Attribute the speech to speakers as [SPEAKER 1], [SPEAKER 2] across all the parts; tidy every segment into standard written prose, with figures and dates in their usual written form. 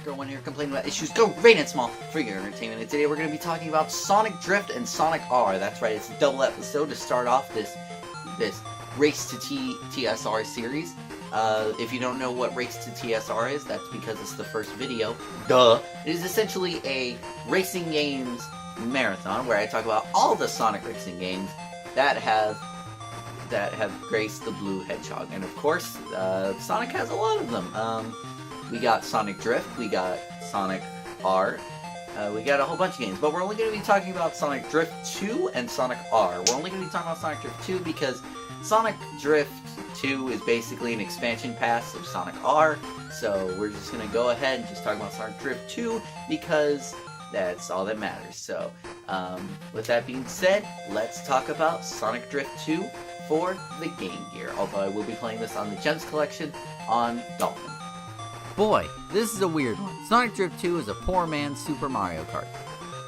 [SPEAKER 1] TheMaleVolentOne here, complaining about issues great and small for your entertainment. And today we're going to be talking about Sonic Drift and Sonic R. That's right, it's a double episode to start off this Race to TSR series. If you don't know what Race to TSR is, that's because it's the first video. Duh! It is essentially a racing games marathon where I talk about all the Sonic racing games that have graced the Blue Hedgehog. And of course, Sonic has a lot of them. We got Sonic Drift, we got Sonic R, we got a whole bunch of games, but we're only going to be talking about Sonic Drift 2 and Sonic R. We're only going to be talking about Sonic Drift 2 because Sonic Drift 2 is basically an expansion pass of Sonic R, so we're just going to go ahead and just talk about Sonic Drift 2 because that's all that matters. So, with that being said, let's talk about Sonic Drift 2 for the Game Gear, although I will be playing this on the Gems Collection on Dolphin.
[SPEAKER 2] Boy, this is a weird one. Sonic Drift 2 is a poor man's Super Mario Kart.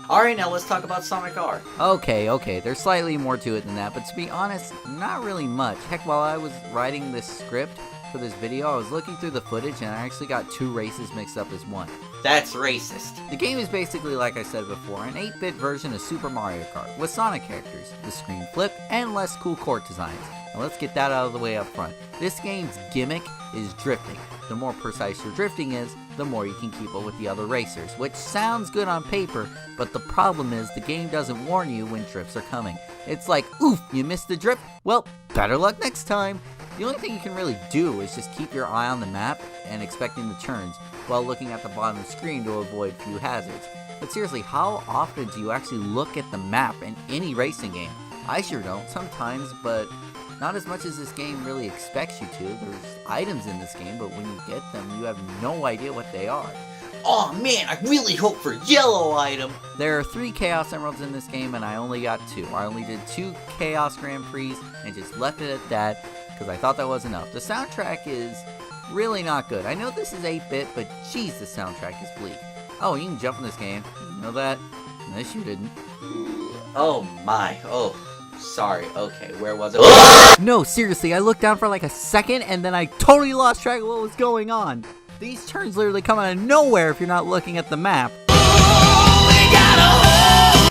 [SPEAKER 1] Alright, now let's talk about Sonic R.
[SPEAKER 2] Okay, there's slightly more to it than that, but to be honest, not really much. Heck, while I was writing this script for this video, I was looking through the footage and I actually got two races mixed up as one.
[SPEAKER 1] That's racist.
[SPEAKER 2] The game is basically, like I said before, an 8-bit version of Super Mario Kart, with Sonic characters, the screen flip, and less cool court designs. Now let's get that out of the way up front. This game's gimmick is drifting. The more precise your drifting is, the more you can keep up with the other racers, which sounds good on paper, but the problem is the game doesn't warn you when drifts are coming. It's like, oof, you missed the drift? Well, better luck next time. The only thing you can really do is just keep your eye on the map and expecting the turns, while looking at the bottom of the screen to avoid few hazards. But seriously, how often do you actually look at the map in any racing game? I sure don't, sometimes, but not as much as this game really expects you to. There's items in this game, but when you get them, you have no idea what they are.
[SPEAKER 1] Aw man, I really hope for yellow item!
[SPEAKER 2] There are 3 Chaos Emeralds in this game, and I only got 2. I only did 2 Chaos Grand Prix, and just left it at that, because I thought that was enough. The soundtrack is really not good. I know this is 8-bit, but jeez, the soundtrack is bleak. Oh, you can jump in this game. You know that? Unless you didn't.
[SPEAKER 1] Oh my, sorry, okay, where was it?
[SPEAKER 2] No, seriously, I looked down for like a second, and then I totally lost track of what was going on. These turns literally come out of nowhere if you're not looking at the map.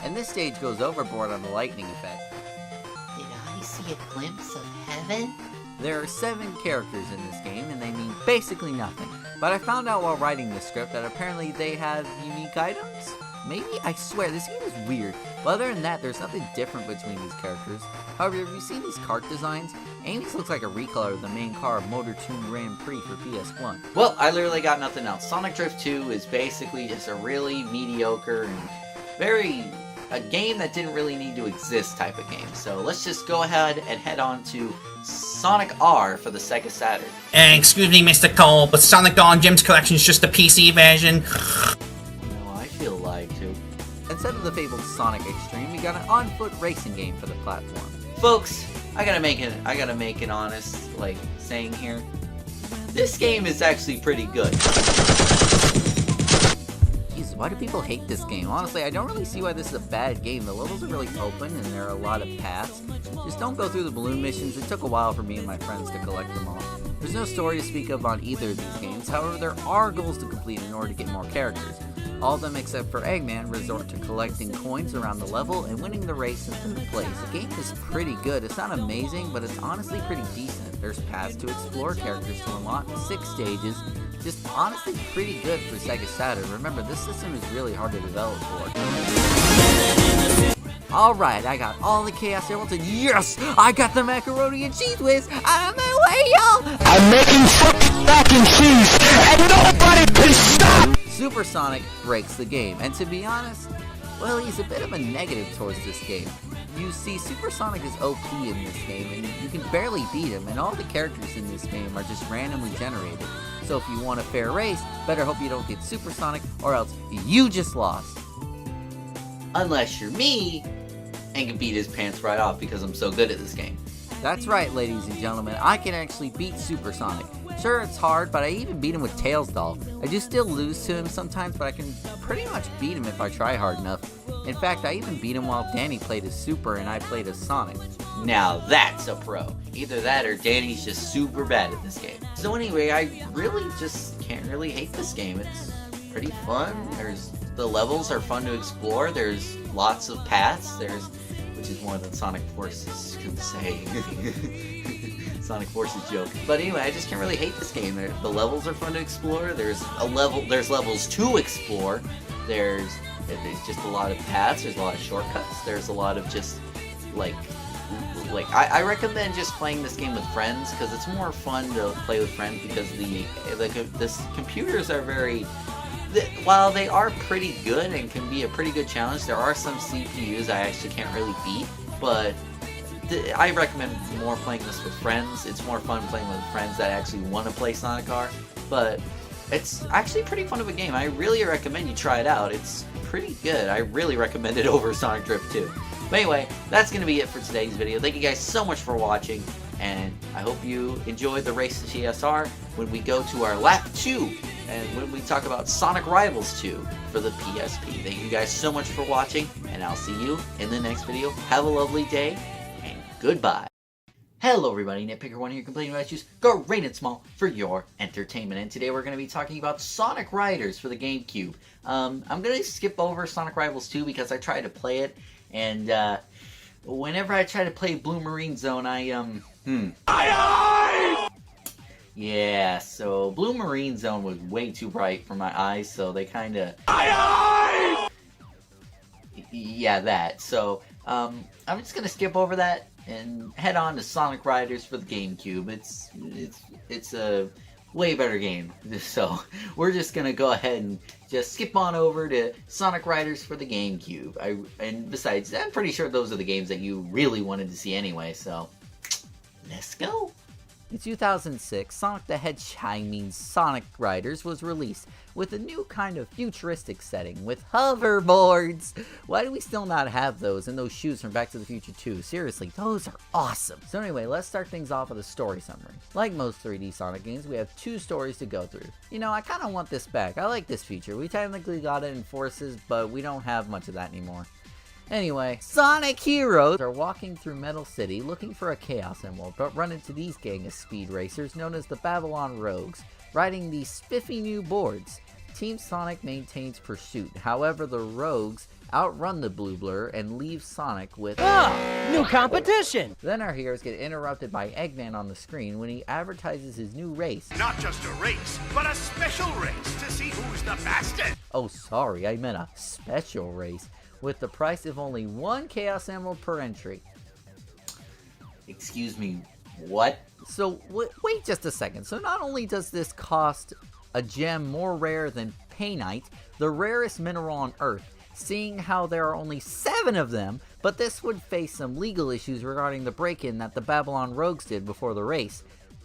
[SPEAKER 2] And this stage goes overboard on the lightning effect.
[SPEAKER 1] Did I see a glimpse of heaven?
[SPEAKER 2] There are 7 characters in this game, and they mean basically nothing. But I found out while writing this script that apparently they have unique items? Maybe? I swear, this game is weird. But other than that, there's nothing different between these characters. However, have you seen these kart designs? Amy's looks like a recolor of the main car of Motor 2 Grand Prix for PS1.
[SPEAKER 1] Well, I literally got nothing else. Sonic Drift 2 is basically just a really mediocre and a game that didn't really need to exist type of game. So let's just go ahead and head on to Sonic R for the Sega Saturn.
[SPEAKER 3] Excuse me, Mr. Cole, but Sonic R Gems Collection is just a PC version.
[SPEAKER 1] No, I feel lied to.
[SPEAKER 2] Instead of the fabled Sonic Extreme, we got an on-foot racing game for the platform.
[SPEAKER 1] Folks, I gotta make an honest, saying here. This game is actually pretty good.
[SPEAKER 2] Jeez, why do people hate this game? Honestly, I don't really see why this is a bad game. The levels are really open and there are a lot of paths. Just don't go through the balloon missions. It took a while for me and my friends to collect them all. There's no story to speak of on either of these games. However, there are goals to complete in order to get more characters. All of them except for Eggman resort to collecting coins around the level and winning the race in 3rd place. The game is pretty good. It's not amazing, but it's honestly pretty decent. There's paths to explore, characters to unlock, 6 stages. Just honestly pretty good for Sega Saturn. Remember, this system is really hard to develop for. Alright, I got all the Chaos Emeralds, and yes! I got the macaroni and cheese whiz! I'm on my way, y'all!
[SPEAKER 4] I'm making fucking mac and cheese, and nobody can stop!
[SPEAKER 2] Super Sonic breaks the game, and to be honest, well, he's a bit of a negative towards this game. You see, Super Sonic is OP in this game, and you can barely beat him, and all the characters in this game are just randomly generated. So if you want a fair race, better hope you don't get Super Sonic, or else you just lost.
[SPEAKER 1] Unless you're me, and can beat his pants right off because I'm so good at this game.
[SPEAKER 2] That's right, ladies and gentlemen, I can actually beat Super Sonic. Sure, it's hard, but I even beat him with Tails Doll. I do still lose to him sometimes, but I can pretty much beat him if I try hard enough. In fact, I even beat him while Danny played as Super and I played as Sonic.
[SPEAKER 1] Now that's a pro. Either that or Danny's just super bad at this game. So anyway, I really just can't really hate this game. pretty fun. The levels are fun to explore. There's lots of paths. Which is more than Sonic Forces can say. Sonic Forces joke. But anyway, I just can't really hate this game. The levels are fun to explore. There's levels to explore. There's just a lot of paths. There's a lot of shortcuts. There's a lot of just I recommend just playing this game with friends because it's more fun to play with friends because the computers are while they are pretty good and can be a pretty good challenge, there are some CPUs I actually can't really beat, but I recommend more playing this with friends. It's more fun playing with friends that actually want to play Sonic R, but it's actually pretty fun of a game. I really recommend you try it out. It's pretty good. I really recommend it over Sonic Drift 2. But anyway, that's going to be it for today's video. Thank you guys so much for watching, and I hope you enjoyed the Race to TSR when we go to our lap 2, and when we talk about Sonic Rivals 2 for the PSP. Thank you guys so much for watching, and I'll see you in the next video. Have a lovely day, and goodbye. Hello everybody, Nitpicker1 here, complaining about issues great and small for your entertainment, and today we're going to be talking about Sonic Riders for the GameCube. I'm going to skip over Sonic Rivals 2 because I tried to play it, and whenever I try to play Blue Marine Zone, yeah, so Blue Marine Zone was way too bright for my eyes, so they kinda... Yeah, that. So, I'm just gonna skip over that and head on to Sonic Riders for the GameCube. It's a way better game. So, we're just gonna go ahead and just skip on over to Sonic Riders for the GameCube. And besides, I'm pretty sure those are the games that you really wanted to see anyway, so let's go.
[SPEAKER 2] In 2006, Sonic the Hedgehog Sonic Riders was released with a new kind of futuristic setting with hoverboards. Why do we still not have those and those shoes from Back to the Future 2? Seriously, those are awesome. So anyway, let's start things off with a story summary. Like most 3D Sonic games, we have 2 stories to go through. You know, I kind of want this back. I like this feature. We technically got it in Forces, but we don't have much of that anymore. Anyway, Sonic heroes are walking through Metal City looking for a Chaos Emerald, but run into these gang of speed racers known as the Babylon Rogues, riding these spiffy new boards. Team Sonic maintains pursuit, however the Rogues outrun the Blue Blur and leave Sonic with
[SPEAKER 4] new competition!
[SPEAKER 2] Then our heroes get interrupted by Eggman on the screen when he advertises his new race.
[SPEAKER 5] Not just a race, but a special race to see who's the fastest!
[SPEAKER 2] Oh sorry, I meant a special race. With the price of only 1 Chaos Emerald per entry.
[SPEAKER 1] Excuse me, what?
[SPEAKER 2] So, wait just a second. So not only does this cost a gem more rare than Painite, the rarest mineral on Earth, seeing how there are only 7 of them, but this would face some legal issues regarding the break-in that the Babylon Rogues did before the race.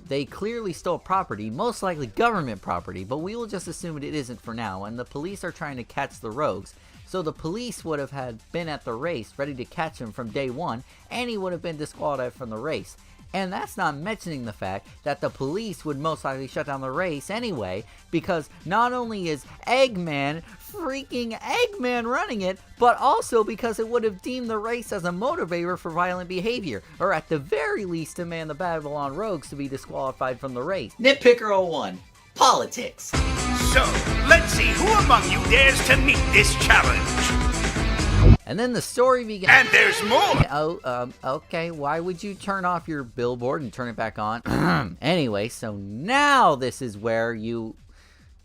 [SPEAKER 2] They clearly stole property, most likely government property, but we will just assume it isn't for now, and the police are trying to catch the Rogues. So the police would have been at the race, ready to catch him from day 1, and he would have been disqualified from the race. And that's not mentioning the fact that the police would most likely shut down the race anyway, because not only is freaking Eggman running it, but also because it would have deemed the race as a motivator for violent behavior, or at the very least demand the Babylon Rogues to be disqualified from the race.
[SPEAKER 1] Nitpicker01, politics.
[SPEAKER 5] So, let's see who among you dares to meet this challenge.
[SPEAKER 2] And then the story begins.
[SPEAKER 5] And there's more!
[SPEAKER 2] Okay, why would you turn off your billboard and turn it back on? Anyway, so now this is where you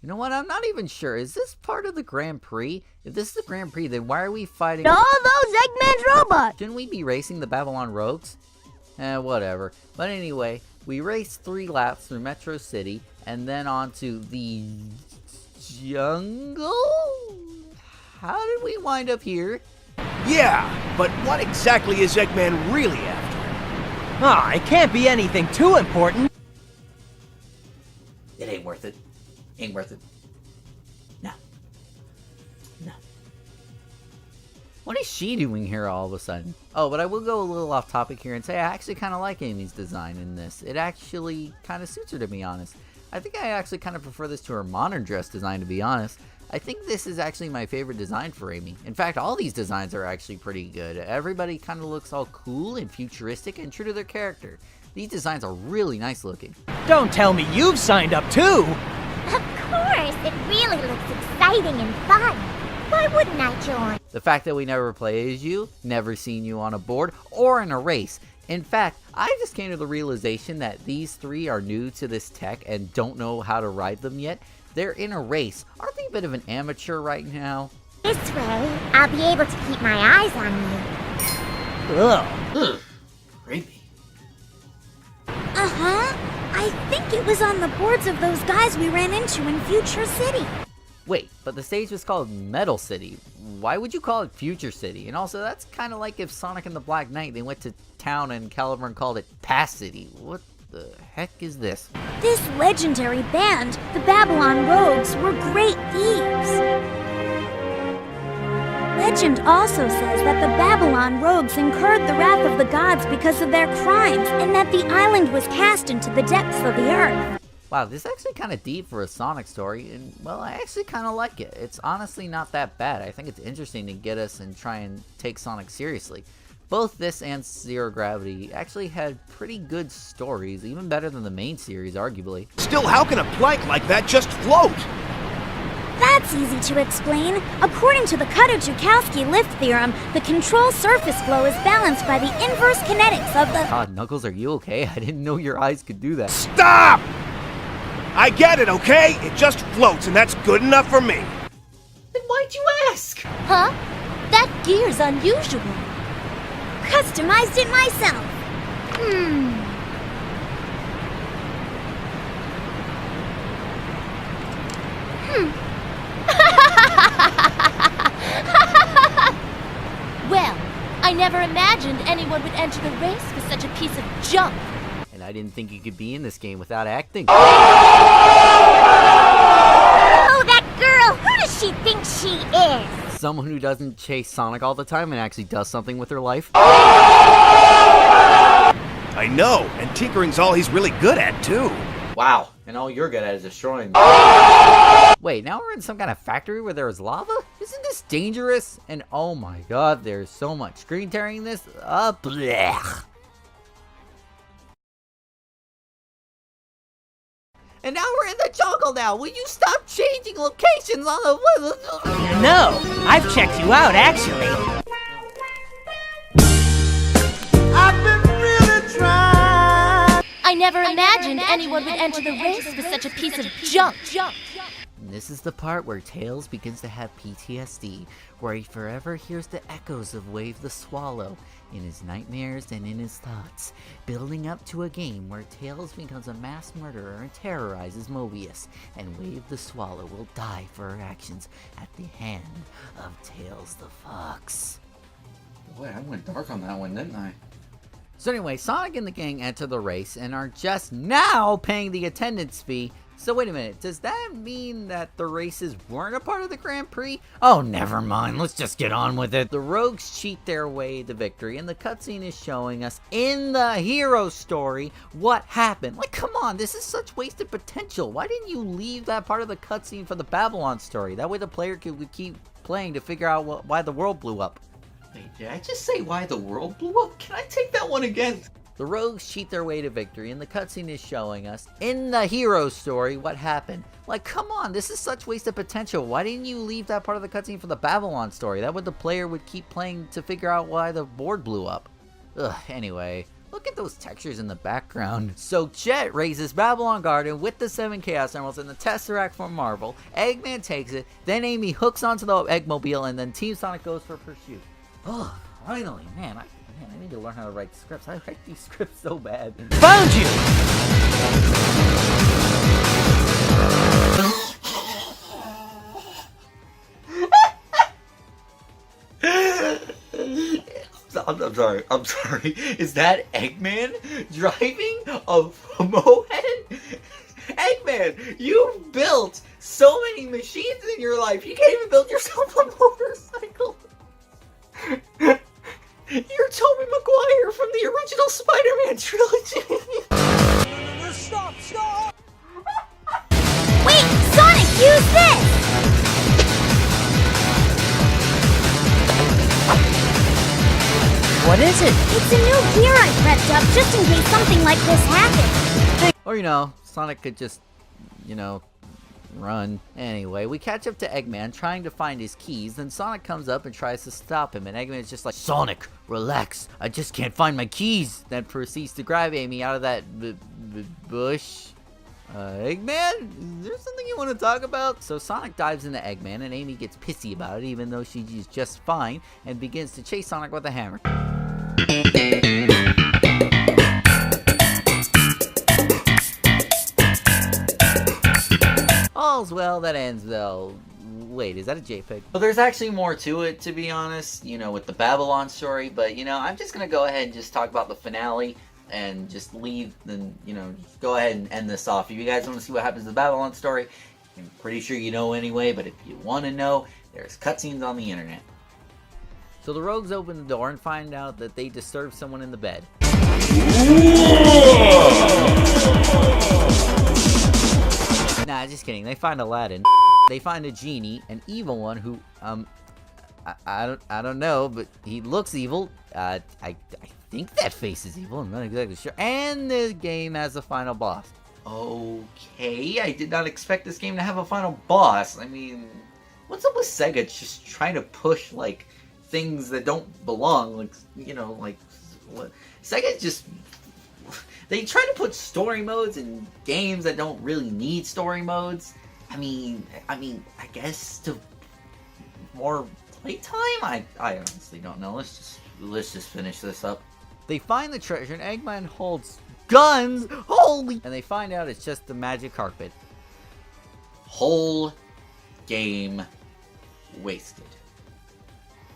[SPEAKER 2] know what, I'm not even sure. Is this part of the Grand Prix? If this is the Grand Prix, then why are we fighting
[SPEAKER 6] all those Eggman's robots?
[SPEAKER 2] Shouldn't we be racing the Babylon Rogues? Whatever. But anyway, we raced 3 laps through Metro City, and then on to the jungle? How did we wind up here?
[SPEAKER 4] Yeah, but what exactly is Eggman really after? It can't be anything too important.
[SPEAKER 1] It ain't worth it. Ain't worth it. No. No.
[SPEAKER 2] What is she doing here all of a sudden? Oh, but I will go a little off topic here and say I actually kind of like Amy's design in this. It actually kind of suits her, to be honest. I think I actually kind of prefer this to her modern dress design, to be honest. I think this is actually my favorite design for Amy. In fact, all these designs are actually pretty good. Everybody kind of looks all cool and futuristic and true to their character. These designs are really nice looking.
[SPEAKER 4] Don't tell me you've signed up too!
[SPEAKER 6] Of course, it really really looks exciting and fun. Why wouldn't I join?
[SPEAKER 2] The fact that we never play as you, never seen you on a board, or in a race. In fact, I just came to the realization that these three are new to this tech and don't know how to ride them yet. They're in a race. Aren't they a bit of an amateur right now?
[SPEAKER 6] This way, I'll be able to keep my eyes on you.
[SPEAKER 1] Ugh. Creepy.
[SPEAKER 7] Uh-huh. I think it was on the boards of those guys we ran into in Future City.
[SPEAKER 2] Wait, but the stage was called Metal City. Why would you call it Future City? And also, that's kind of like if Sonic and the Black Knight, they went to town and Caliburn called it Past City. What the heck is this?
[SPEAKER 7] This legendary band, the Babylon Rogues, were great thieves. Legend also says that the Babylon Rogues incurred the wrath of the gods because of their crimes, and that the island was cast into the depths of the earth.
[SPEAKER 2] Wow, this is actually kind of deep for a Sonic story, and, well, I actually kind of like it. It's honestly not that bad. I think it's interesting to get us and try and take Sonic seriously. Both this and Zero Gravity actually had pretty good stories, even better than the main series, arguably.
[SPEAKER 4] Still, how can a plank like that just float?
[SPEAKER 7] That's easy to explain. According to the Kutta-Joukowski lift theorem, the control surface flow is balanced by the inverse kinetics of the...
[SPEAKER 2] God, Knuckles, are you okay? I didn't know your eyes could do that.
[SPEAKER 4] Stop! I get it, okay? It just floats, and that's good enough for me.
[SPEAKER 1] Then why'd you ask?
[SPEAKER 7] Huh? That gear's unusual. Customized it myself.
[SPEAKER 8] Well, I never imagined anyone would enter the race with such a piece of junk.
[SPEAKER 2] And I didn't think you could be in this game without acting.
[SPEAKER 6] Oh, that girl! Who does she think she is?
[SPEAKER 2] Someone who doesn't chase Sonic all the time and actually does something with her life.
[SPEAKER 4] I know, and tinkering's all he's really good at, too.
[SPEAKER 1] Wow, and all you're good at is destroying me.
[SPEAKER 2] Wait, now we're in some kind of factory where there is lava? Isn't this dangerous? And oh my god, there's so much screen tearing in this. Blech. And now we're in the jungle now. Will you stop changing locations on the...
[SPEAKER 9] No, I've checked you out, actually.
[SPEAKER 8] I've been really trying. I never imagined anyone would enter the race with such a piece of junk.
[SPEAKER 2] And this is the part where Tails begins to have PTSD, where he forever hears the echoes of Wave the Swallow in his nightmares and in his thoughts, building up to a game where Tails becomes a mass murderer and terrorizes Mobius, and Wave the Swallow will die for her actions at the hand of Tails the Fox.
[SPEAKER 1] Boy, I went dark on that one, didn't I?
[SPEAKER 2] So anyway, Sonic and the gang enter the race and are just now paying the attendance fee. So wait a minute, does that mean that the races weren't a part of the Grand Prix? Oh, never mind, let's just get on with it. The Rogues cheat their way to victory, and the cutscene is showing us, in the hero story, what happened. Like, come on, this is such wasted potential. Why didn't you leave that part of the cutscene for the Babylon story? That way the player could keep playing to figure out why the world blew up.
[SPEAKER 1] Wait, did I just say why the world blew up? Can I take that one again?
[SPEAKER 2] The Rogues cheat their way to victory, and the cutscene is showing us, in the hero story, what happened. Like, come on, this is such wasted potential. Why didn't you leave that part of the cutscene for the Babylon story? That way the player would keep playing to figure out why the board blew up. Ugh, anyway, look at those textures in the background. So Jet raises Babylon Garden with the 7 Chaos Emeralds and the Tesseract from Marvel. Eggman takes it, then Amy hooks onto the Eggmobile, and then Team Sonic goes for pursuit. Oh, finally, man, I need to learn how to write scripts. I write these scripts so bad.
[SPEAKER 9] Found you!
[SPEAKER 1] I'm sorry. Is that Eggman driving a moped? Eggman, you built so many machines in your life. You can't even build yourself a motorcycle. You're Tobey Maguire from the original Spider-Man trilogy.
[SPEAKER 9] Stop!
[SPEAKER 7] Wait, Sonic, use this!
[SPEAKER 9] What is it?
[SPEAKER 7] It's a new gear I prepped up just in case something like this happened.
[SPEAKER 2] Or, Sonic could just, run. Anyway, we catch up to Eggman trying to find his keys, then Sonic comes up and tries to stop him, and Eggman's just like, Sonic, relax, I just can't find my keys, then proceeds to grab Amy out of that bush. Eggman, is there something you want to talk about? So Sonic dives into Eggman, and Amy gets pissy about it, even though she's just fine, and begins to chase Sonic with a hammer. All's well that ends well. Wait, is that a JPEG?
[SPEAKER 1] Well, there's actually more to it, to be honest, you know, with the Babylon story, but, you know, I'm just gonna go ahead and just talk about the finale and just leave, and, you know, just go ahead and end this off. If you guys want to see what happens to the Babylon story, I'm pretty sure you know anyway, but if you want to know, there's cutscenes on the internet.
[SPEAKER 2] So the rogues open the door and find out that they disturbed someone in the bed. Nah, just kidding. They find Aladdin. They find a genie, an evil one who, I don't know, but he looks evil. I think that face is evil. I'm not exactly sure. And the game has a final boss.
[SPEAKER 1] Okay, I did not expect this game to have a final boss. I mean, what's up with Sega just trying to push, like, things that don't belong? Like, you know, like, what? Sega just... They try to put story modes in games that don't really need story modes. I mean, I guess to more playtime? I honestly don't know. Let's just finish this up.
[SPEAKER 2] They find the treasure and Eggman holds guns. Holy! And they find out it's just the magic carpet.
[SPEAKER 1] Whole game wasted.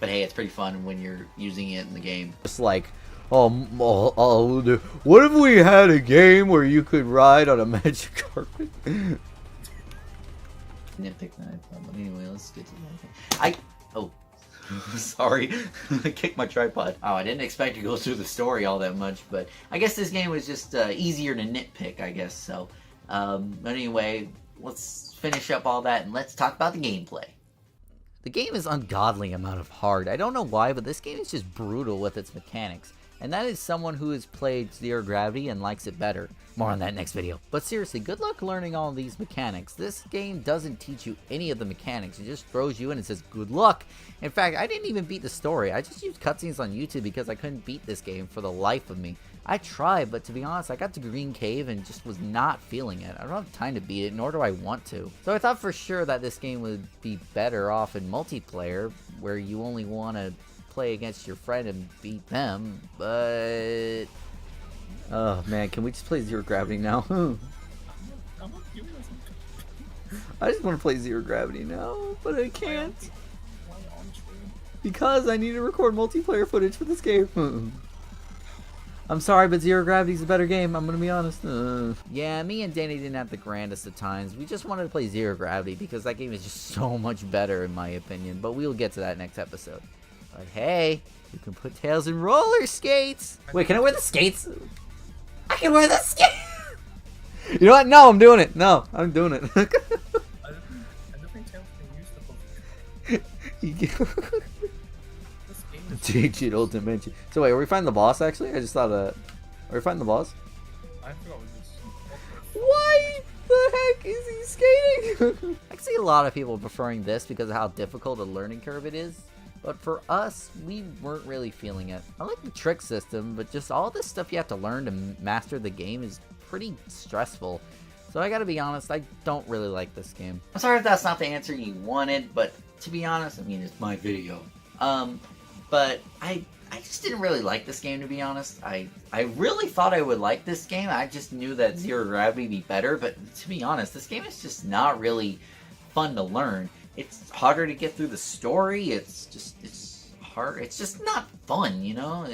[SPEAKER 1] But hey, it's pretty fun when you're using it in the game.
[SPEAKER 2] It's like, what if we had a game where you could ride on a magic carpet?
[SPEAKER 1] Nitpick that, but anyway, let's get to that. Sorry, I kicked my tripod. Oh, I didn't expect to go through the story all that much, but I guess this game was just easier to nitpick, I guess, so. But anyway, let's finish up all that and let's talk about the gameplay.
[SPEAKER 2] The game is ungodly amount of hard. I don't know why, but this game is just brutal with its mechanics. And that is someone who has played Zero Gravity and likes it better. More on that next video. But seriously, good luck learning all these mechanics. This game doesn't teach you any of the mechanics. It just throws you in and says, good luck. In fact, I didn't even beat the story. I just used cutscenes on YouTube because I couldn't beat this game for the life of me. I tried, but to be honest, I got to Green Cave and just was not feeling it. I don't have time to beat it, nor do I want to. So I thought for sure that this game would be better off in multiplayer, where you only want to play against your friend and beat them, but... Oh man, can we just play Zero Gravity now? I just want to play Zero Gravity now, but I can't. Because I need to record multiplayer footage for this game. I'm sorry, but Zero Gravity's a better game, I'm gonna be honest. Yeah, me and Danny didn't have the grandest of times. We just wanted to play Zero Gravity because that game is just so much better in my opinion, but we'll get to that next episode. But hey, you can put Tails in roller skates! Wait, can I wear the skates? I can wear the skates! You know what? No, I'm doing it. No, I'm doing it.
[SPEAKER 10] I don't think Tails can use the
[SPEAKER 2] Digital Dimension. So wait, are we finding the boss actually? I just thought are we finding the boss?
[SPEAKER 10] I forgot what this.
[SPEAKER 2] Why the heck is he skating? I can see a lot of people preferring this because of how difficult a learning curve it is. But for us, we weren't really feeling it. I like the trick system, but just all this stuff you have to learn to master the game is pretty stressful. So I gotta be honest, I don't really like this game.
[SPEAKER 1] I'm sorry if that's not the answer you wanted, but to be honest, I mean, it's my video. But I just didn't really like this game, to be honest. I really thought I would like this game. I just knew that Zero Gravity would be better, but to be honest, this game is just not really fun to learn. It's harder to get through the story. It's hard. It's just not fun, you know?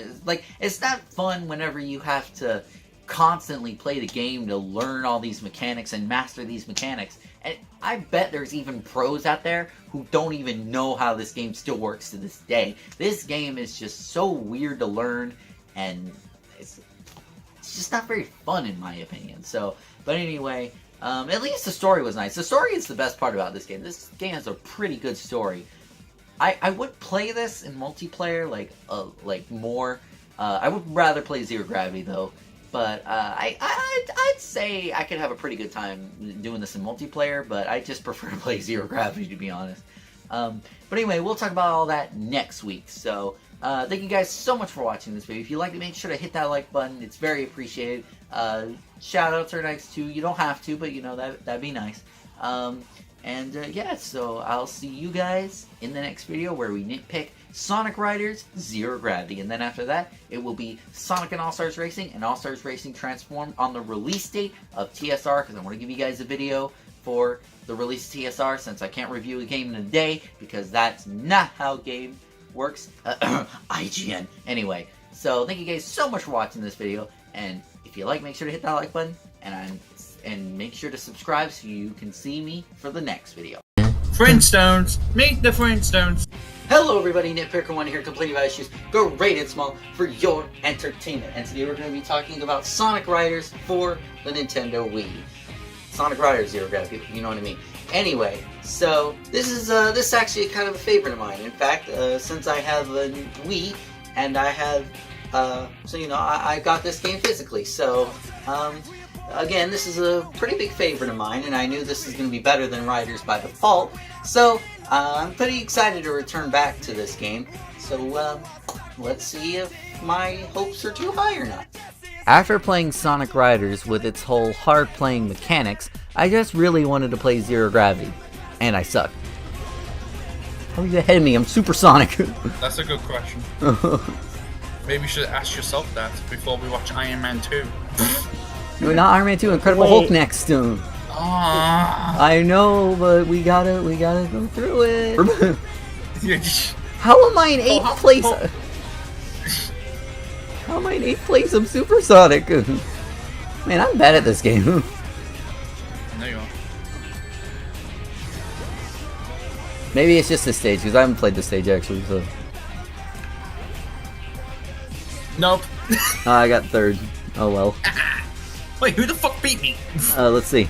[SPEAKER 1] It's not fun whenever you have to constantly play the game to learn all these mechanics and master these mechanics. And I bet there's even pros out there who don't even know how this game still works to this day. This game is just so weird to learn, and it's just not very fun in my opinion. So, but anyway, at least the story was nice. The story is the best part about this game. This game has a pretty good story. I would play this in multiplayer, like more. I would rather play Zero Gravity though. But I'd say I could have a pretty good time doing this in multiplayer, but I just prefer to play Zero Gravity, to be honest. But anyway, we'll talk about all that next week. So thank you guys so much for watching this video. If you liked it, make sure to hit that like button. It's very appreciated. Shoutouts are nice too. You don't have to, but you know, that'd be nice. Yeah, so I'll see you guys in the next video where we nitpick Sonic Riders Zero Gravity, and then after that it will be Sonic and All-Stars Racing and All-Stars Racing Transformed on the release date of TSR, because I want to give you guys a video for the release of TSR since I can't review a game in a day because that's not how game works. IGN. Anyway, so thank you guys so much for watching this video, and if you like, make sure to hit that like button, and make sure to subscribe so you can see me for the next video.
[SPEAKER 3] Flintstones! Meet the Flintstones!
[SPEAKER 1] Hello everybody, Nitpicker1 here, complaining about issues great and small for your entertainment. And today we're going to be talking about Sonic Riders for the Nintendo Wii. Sonic Riders Zero Gravity, you know what I mean. Anyway, so this is actually kind of a favorite of mine. In fact, since I have a Wii, and I have, so you know, I got this game physically. So, again, this is a pretty big favorite of mine, and I knew this is going to be better than Riders by default. So, I'm pretty excited to return back to this game. So, let's see if my hopes are too high or not.
[SPEAKER 2] After playing Sonic Riders with its whole hard-playing mechanics, I just really wanted to play Zero Gravity. And I suck. How are you ahead of me? I'm supersonic.
[SPEAKER 10] That's a good question. Maybe you should ask yourself that before we watch Iron Man 2.
[SPEAKER 2] No, not Iron Man 2, Incredible Hulk next. I know, but we gotta go through it. How am I in 8th place? How am I in 8th place? I'm supersonic. Man, I'm bad at this game.
[SPEAKER 10] There you are.
[SPEAKER 2] Maybe it's just this stage, because I haven't played this stage actually, so.
[SPEAKER 3] Nope.
[SPEAKER 2] I got 3rd. Oh well.
[SPEAKER 3] Wait, who the fuck beat me?
[SPEAKER 2] Let's see.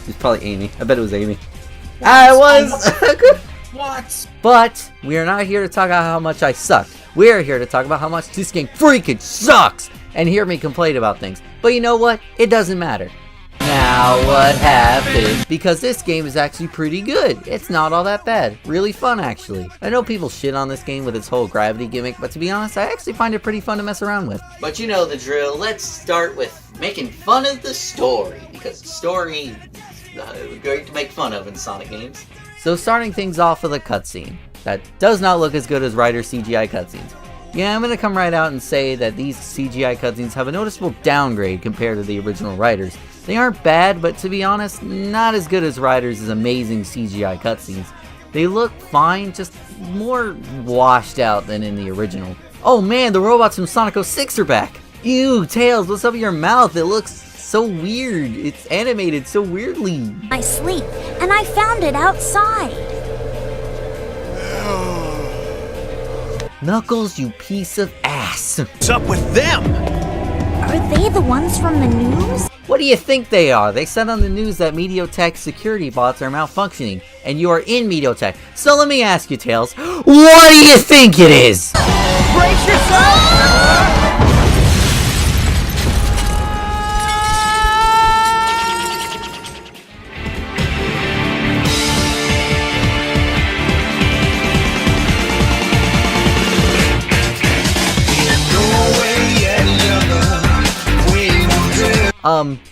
[SPEAKER 2] It's probably Amy. I bet it was Amy. I was!
[SPEAKER 3] What?
[SPEAKER 2] But we are not here to talk about how much I sucked. We are here to talk about how much this game freaking sucks! And hear me complain about things. But you know what? It doesn't matter. Now what happened? Because this game is actually pretty good. It's not all that bad. Really fun, actually. I know people shit on this game with its whole gravity gimmick, but to be honest, I actually find it pretty fun to mess around with.
[SPEAKER 1] But you know the drill. Let's start with making fun of the story, because the story is great to make fun of in Sonic games.
[SPEAKER 2] So starting things off with a cutscene that does not look as good as Rider CGI cutscenes. Yeah, I'm gonna come right out and say that these CGI cutscenes have a noticeable downgrade compared to the original Riders. They aren't bad, but to be honest, not as good as Riders' amazing CGI cutscenes. They look fine, just more washed out than in the original. Oh man, the robots from Sonic 06 are back! Ew, Tails, what's up with your mouth? It looks so weird. It's animated so weirdly.
[SPEAKER 7] My sleep, and I found it outside.
[SPEAKER 2] Knuckles, you piece of ass.
[SPEAKER 4] What's up with them?
[SPEAKER 7] Are they the ones from the news?
[SPEAKER 2] What do you think they are? They said on the news that Mediatek's security bots are malfunctioning, and you are in Mediatek. So let me ask you, Tails, what do you think it is?
[SPEAKER 4] Brace yourself!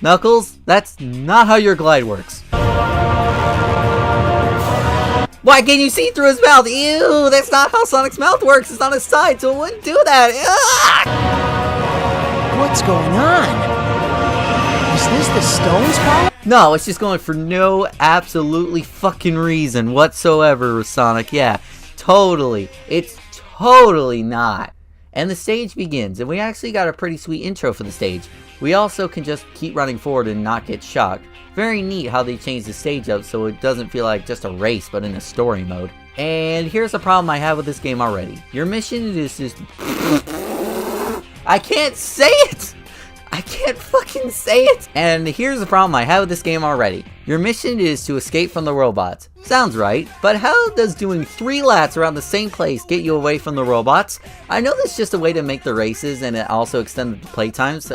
[SPEAKER 2] Knuckles, that's not how your glide works. Why can't you see through his mouth? Ew, that's not how Sonic's mouth works. It's on his side, so it wouldn't do that.
[SPEAKER 9] What's going on? Is this the Stones' fault?
[SPEAKER 2] No, it's just going for no absolutely fucking reason whatsoever, Sonic. Yeah, totally. It's totally not. And the stage begins, and we actually got a pretty sweet intro for the stage. We also can just keep running forward and not get shocked. Very neat how they changed the stage up so it doesn't feel like just a race, but in a story mode. And here's a problem I have with this game already. Your mission is just... I can't say it! I can't fucking say it! And here's the problem I have with this game already. Your mission is to escape from the robots. Sounds right, but how does doing 3 laps around the same place get you away from the robots? I know that's just a way to make the races and it also extended the playtimes.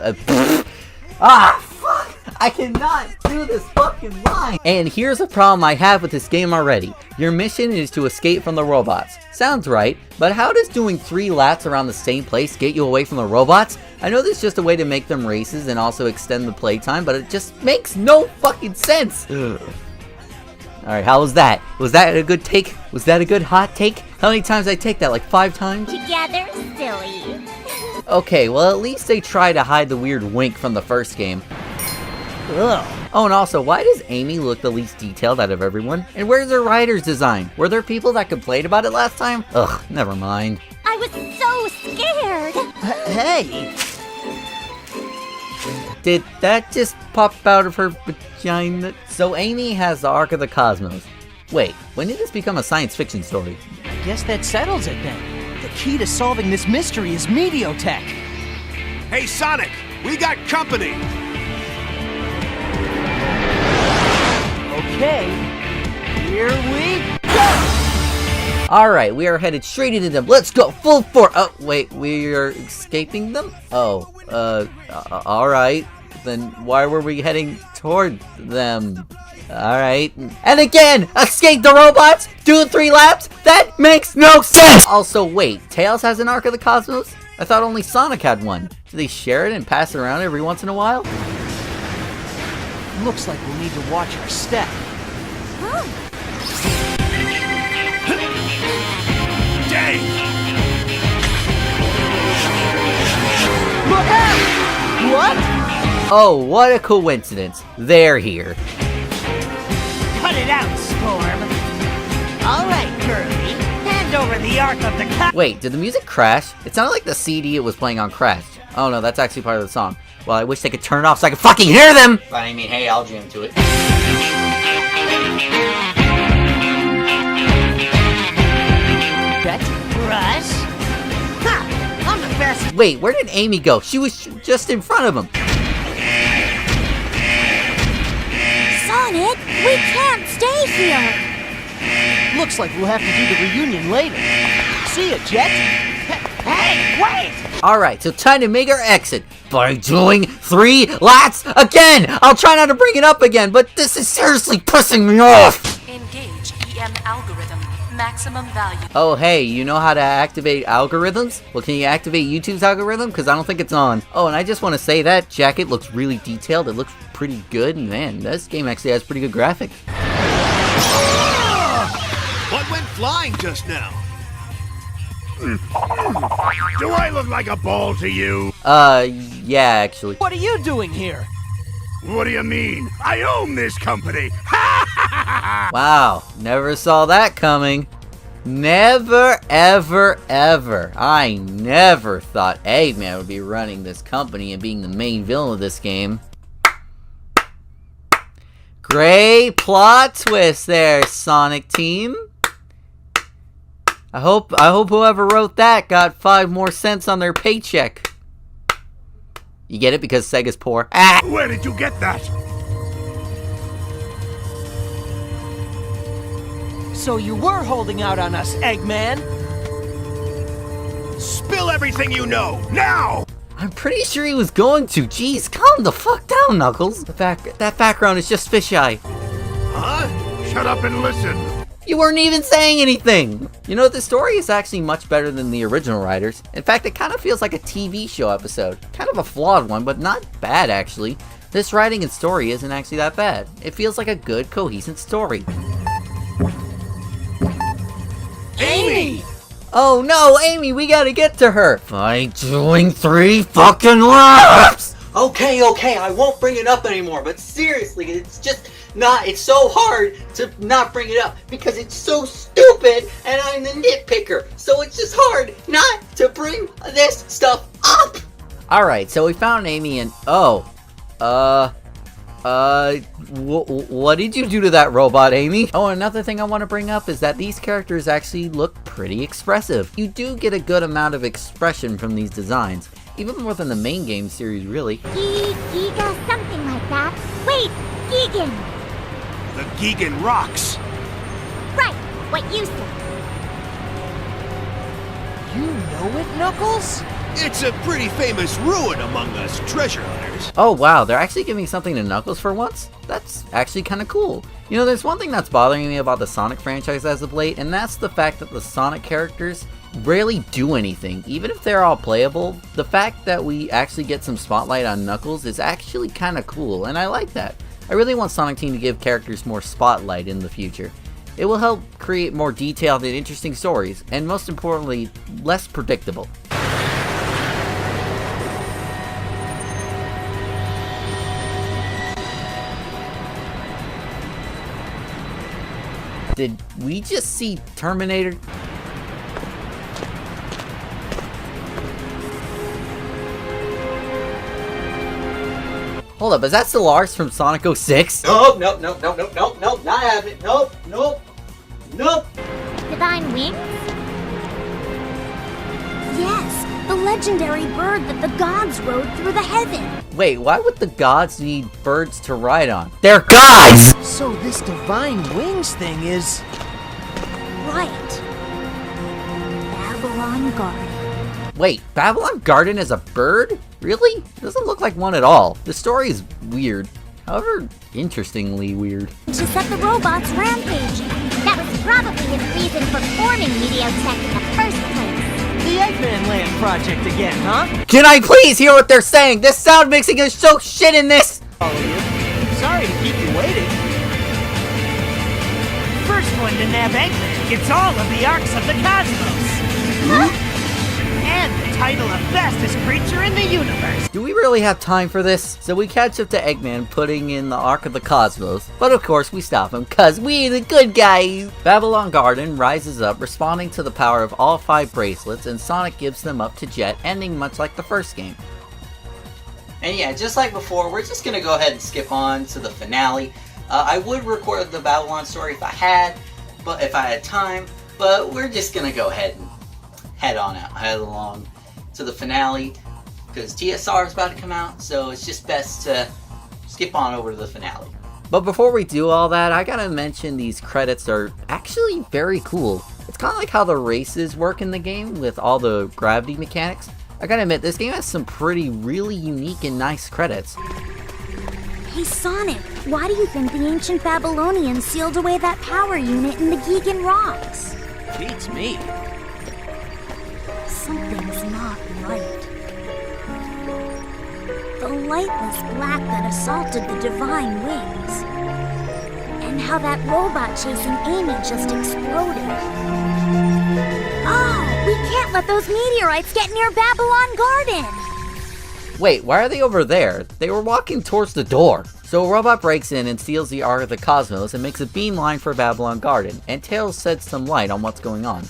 [SPEAKER 2] Ah, fuck! I cannot do this fucking line! And here's a problem I have with this game already. Your mission is to escape from the robots. Sounds right, but how does doing 3 laps around the same place get you away from the robots? I know this is just a way to make them races and also extend the playtime, but it just makes no fucking sense! Alright, how was that? Was that a good take? Was that a good hot take? How many times did I take that? Like 5 times?
[SPEAKER 6] Together, silly.
[SPEAKER 2] Okay, well at least they try to hide the weird wink from the first game.
[SPEAKER 9] Ugh.
[SPEAKER 2] Oh, and also, why does Amy look the least detailed out of everyone? And where's her rider's design? Were there people that complained about it last time? Ugh, never mind.
[SPEAKER 6] I was so scared.
[SPEAKER 9] Hey!
[SPEAKER 2] Did that just pop out of her vagina? So Amy has the Ark of the Cosmos. Wait, when did this become a science fiction story?
[SPEAKER 9] I guess that settles it then. The key to solving this mystery is Meteotech.
[SPEAKER 5] Hey, Sonic, we got company.
[SPEAKER 9] Okay, here we go!
[SPEAKER 2] Alright, we are headed straight into them. Let's go, full force! Oh, wait, we are escaping them? Oh, alright. Then why were we heading toward them? Alright. And again! Escape the robots! Do 3 laps? That makes no sense! Also, wait, Tails has an Ark of the Cosmos? I thought only Sonic had one. Do they share it and pass it around every once in a while?
[SPEAKER 9] Looks like we'll need to watch our step.
[SPEAKER 5] Dang!
[SPEAKER 9] Look out! What?
[SPEAKER 2] Oh, what a coincidence. They're here.
[SPEAKER 9] Cut it out, Storm! Alright, Kirby. Hand over the Ark of the Cosmos.
[SPEAKER 2] Wait, did the music crash? It sounded like the CD it was playing on crashed. Oh no, that's actually part of the song. Well, I wish they could turn it off so I could fucking hear them!
[SPEAKER 1] But I mean, hey, I'll jam to it.
[SPEAKER 9] That's Rush. Ha! I'm the fastest.
[SPEAKER 2] Wait, where did Amy go? She was just in front of him.
[SPEAKER 7] Sonic, we can't stay here.
[SPEAKER 9] Looks like we'll have to do the reunion later. See ya, Jet. Hey, wait!
[SPEAKER 2] Alright, so time to make our exit by doing 3 laps again! I'll try not to bring it up again, but this is seriously pissing me off!
[SPEAKER 11] Engage EM algorithm. Maximum value.
[SPEAKER 2] Oh hey, you know how to activate algorithms? Well, can you activate YouTube's algorithm? Because I don't think it's on. Oh, and I just want to say that jacket looks really detailed. It looks pretty good, and man, this game actually has pretty good graphics.
[SPEAKER 5] What went flying just now? Do I look like a ball to you?
[SPEAKER 2] Yeah, actually.
[SPEAKER 9] What are you doing here?
[SPEAKER 5] What do you mean? I own this company!
[SPEAKER 2] Wow, never saw that coming. Never, ever, ever. I never thought Eggman would be running this company and being the main villain of this game. Great plot twist there, Sonic Team. I hope whoever wrote that got 5 more cents on their paycheck. You get it? Because Sega's poor. Ah!
[SPEAKER 5] Where did you get that?
[SPEAKER 9] So you were holding out on us, Eggman?
[SPEAKER 5] Spill everything you know, now!
[SPEAKER 2] I'm pretty sure he was going to. Jeez, calm the fuck down, Knuckles. That background is just fisheye.
[SPEAKER 5] Huh? Shut up and listen.
[SPEAKER 2] You weren't even saying anything! You know, the story is actually much better than the original writers. In fact, it kind of feels like a TV show episode. Kind of a flawed one, but not bad, actually. This writing and story isn't actually that bad. It feels like a good, cohesive story.
[SPEAKER 5] Amy!
[SPEAKER 2] Oh no, Amy, we gotta get to her! By doing 3 fucking laps!
[SPEAKER 1] Okay, I won't bring it up anymore, but seriously, it's just not, it's so hard to not bring it up because it's so stupid and I'm the nitpicker, so it's just hard not to bring this stuff up!
[SPEAKER 2] Alright, so we found Amy and, what did you do to that robot, Amy? Oh, another thing I want to bring up is that these characters actually look pretty expressive. You do get a good amount of expression from these designs. Even more than the main game series, really.
[SPEAKER 6] Giga, something like that. Wait, Gigan.
[SPEAKER 5] The Gigan rocks.
[SPEAKER 6] Right, what you said.
[SPEAKER 4] You know it, Knuckles?
[SPEAKER 5] It's a pretty famous ruin among us treasure hunters.
[SPEAKER 2] Oh wow, they're actually giving something to Knuckles for once? That's actually kind of cool. You know, there's one thing that's bothering me about the Sonic franchise as of late, and that's the fact that the Sonic characters rarely do anything. Even if they're all playable, the fact that we actually get some spotlight on Knuckles is actually kind of cool, and I like that. I really want Sonic Team to give characters more spotlight in the future. It will help create more detailed and interesting stories, and most importantly, less predictable. Did we just see Terminator? Hold up, is that still Lars from Sonic 06?
[SPEAKER 1] Nope, not happening. Nope.
[SPEAKER 6] Divine wings? Yes, the legendary bird that the gods rode through the heaven.
[SPEAKER 2] Wait, why would the gods need birds to ride on? They're gods!
[SPEAKER 4] So this divine wings thing is...
[SPEAKER 6] Right. Babylon Garden.
[SPEAKER 2] Wait, Babylon Garden is a bird? Really? Doesn't look like one at all. The story is weird. However, interestingly weird.
[SPEAKER 6] To set the robots rampaging. That was probably his reason for forming Mediotech in the first place.
[SPEAKER 4] The Eggman Land project again, huh?
[SPEAKER 2] Can I please hear what they're saying? This sound mixing is so shit in this!
[SPEAKER 4] Sorry to keep you waiting. First one to nab Eggman gets all of the Arcs of the Cosmos. And the title of fastest creature in the universe.
[SPEAKER 2] Do we really have time for this? So we catch up to Eggman putting in the Arc of the Cosmos, but of course we stop him, cause we the good guys! Babylon Garden rises up, responding to the power of all 5 bracelets, and Sonic gives them up to Jet, ending much like the first game.
[SPEAKER 1] And yeah, just like before, we're just gonna go ahead and skip on to the finale. I would record the Babylon story if I had time, but we're just gonna go ahead and head along to the finale, because TSR is about to come out, so it's just best to skip on over to the finale.
[SPEAKER 2] But before we do all that, I gotta mention these credits are actually very cool. It's kind of like how the races work in the game with all the gravity mechanics. I gotta admit, this game has some really unique and nice credits.
[SPEAKER 7] Hey Sonic, why do you think the ancient Babylonians sealed away that power unit in the Gigan Rocks?
[SPEAKER 4] Beats me.
[SPEAKER 7] Something's not right. The lightless black that assaulted the divine wings. And how that robot chasing Amy just exploded. Oh, we can't let those meteorites get near Babylon Garden!
[SPEAKER 2] Wait, why are they over there? They were walking towards the door. So a robot breaks in and steals the Arc of the Cosmos and makes a beeline for Babylon Garden, and Tails sheds some light on what's going on.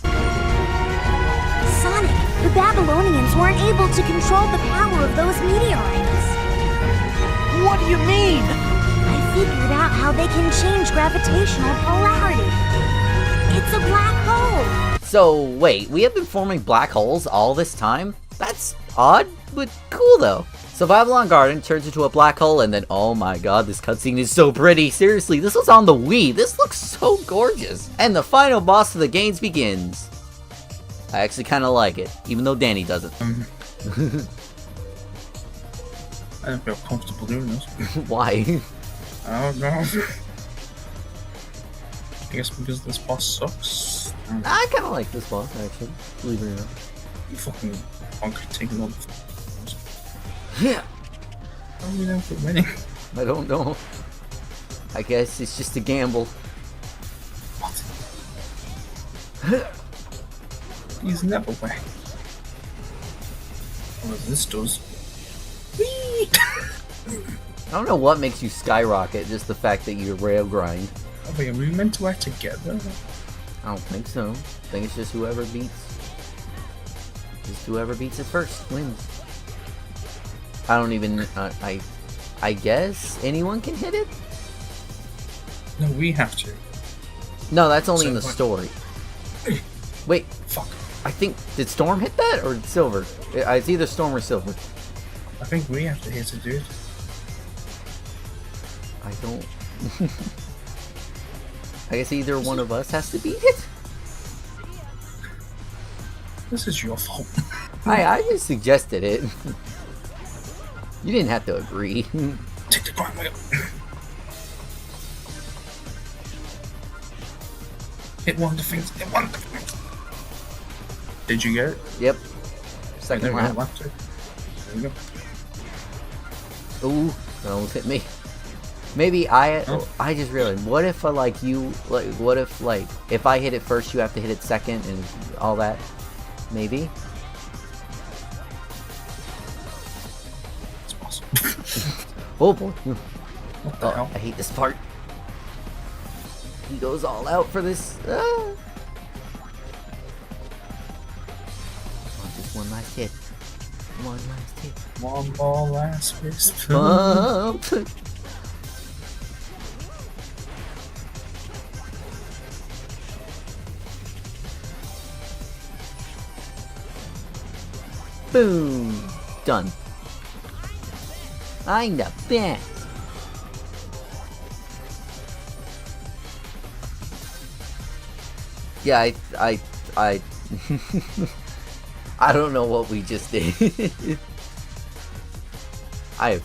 [SPEAKER 7] Sonic, the Babylonians weren't able to control the power of those meteorites.
[SPEAKER 4] What do you mean?
[SPEAKER 7] I figured out how they can change gravitational polarity. It's a black hole.
[SPEAKER 2] So wait, we have been forming black holes all this time? That's odd, but cool though. So Babylon Garden turns into a black hole, and then oh my god, this cutscene is so pretty. Seriously, this was on the Wii. This looks so gorgeous. And the final boss of the games begins. I actually kind of like it, even though Danny doesn't.
[SPEAKER 10] I don't feel comfortable doing this.
[SPEAKER 2] Why?
[SPEAKER 10] I don't know. I guess because this boss sucks.
[SPEAKER 2] I kind of like this boss, actually. Believe it or not.
[SPEAKER 10] You fucking punk taking all the
[SPEAKER 2] Yeah.
[SPEAKER 10] How are we now for winning?
[SPEAKER 2] I don't know. I guess it's just a gamble.
[SPEAKER 10] What? He's never win. Well, this does.
[SPEAKER 2] I don't know what makes you skyrocket, just the fact that you rail grind.
[SPEAKER 10] Oh, wait, are we meant to work together?
[SPEAKER 2] I don't think so. I think it's just whoever beats it first wins. I don't even, I guess anyone can hit it?
[SPEAKER 10] No, we have to.
[SPEAKER 2] No, that's only
[SPEAKER 10] So
[SPEAKER 2] in the
[SPEAKER 10] what?
[SPEAKER 2] story. Wait,
[SPEAKER 10] Fuck.
[SPEAKER 2] I think, did Storm hit that, or did Silver? It's either Storm or Silver.
[SPEAKER 10] I think we have to hit it, dude.
[SPEAKER 2] I don't... I guess either one of us has to beat it?
[SPEAKER 10] This is your fault.
[SPEAKER 2] I just suggested it. You didn't have to agree.
[SPEAKER 10] Take the grind wheel. Hit one of the things. Hit one of the things. Did you get it?
[SPEAKER 2] Yep. Second round.
[SPEAKER 10] There you go.
[SPEAKER 2] Ooh, that almost hit me. Maybe I just realized, what if if I hit it first, you have to hit it second and all that? Maybe?
[SPEAKER 10] It's possible.
[SPEAKER 2] Oh boy.
[SPEAKER 10] What the hell?
[SPEAKER 2] I hate this part. He goes all out for this. Just one last hit. One last hit.
[SPEAKER 10] One more last fist
[SPEAKER 2] Bump. Boom. Done. I'm the best. Yeah, I I don't know what we just did. I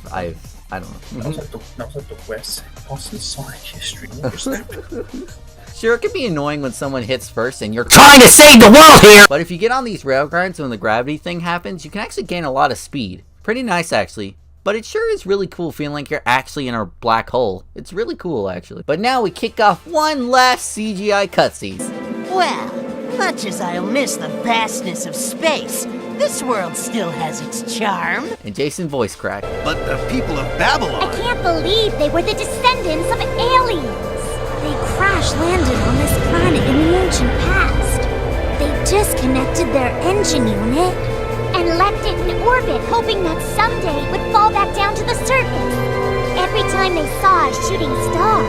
[SPEAKER 2] don't know.
[SPEAKER 10] That was like the West Boston Sonic history. What was that?
[SPEAKER 2] Sure, it can be annoying when someone hits first and you're trying to save the world here! But if you get on these rail grinds when the gravity thing happens, you can actually gain a lot of speed. Pretty nice, actually. But it sure is really cool feeling like you're actually in a black hole. It's really cool, actually. But now we kick off one last CGI cutscene.
[SPEAKER 9] Well, much as I'll miss the vastness of space, this world still has its charm.
[SPEAKER 2] And Jason voice crack.
[SPEAKER 5] But the people of Babylon...
[SPEAKER 6] I can't believe they were the descendants of aliens.
[SPEAKER 7] They crash-landed on this planet in the ancient past.
[SPEAKER 6] They disconnected their engine unit and left it in orbit, hoping that someday it would fall back down to the surface. Every time they saw a shooting star.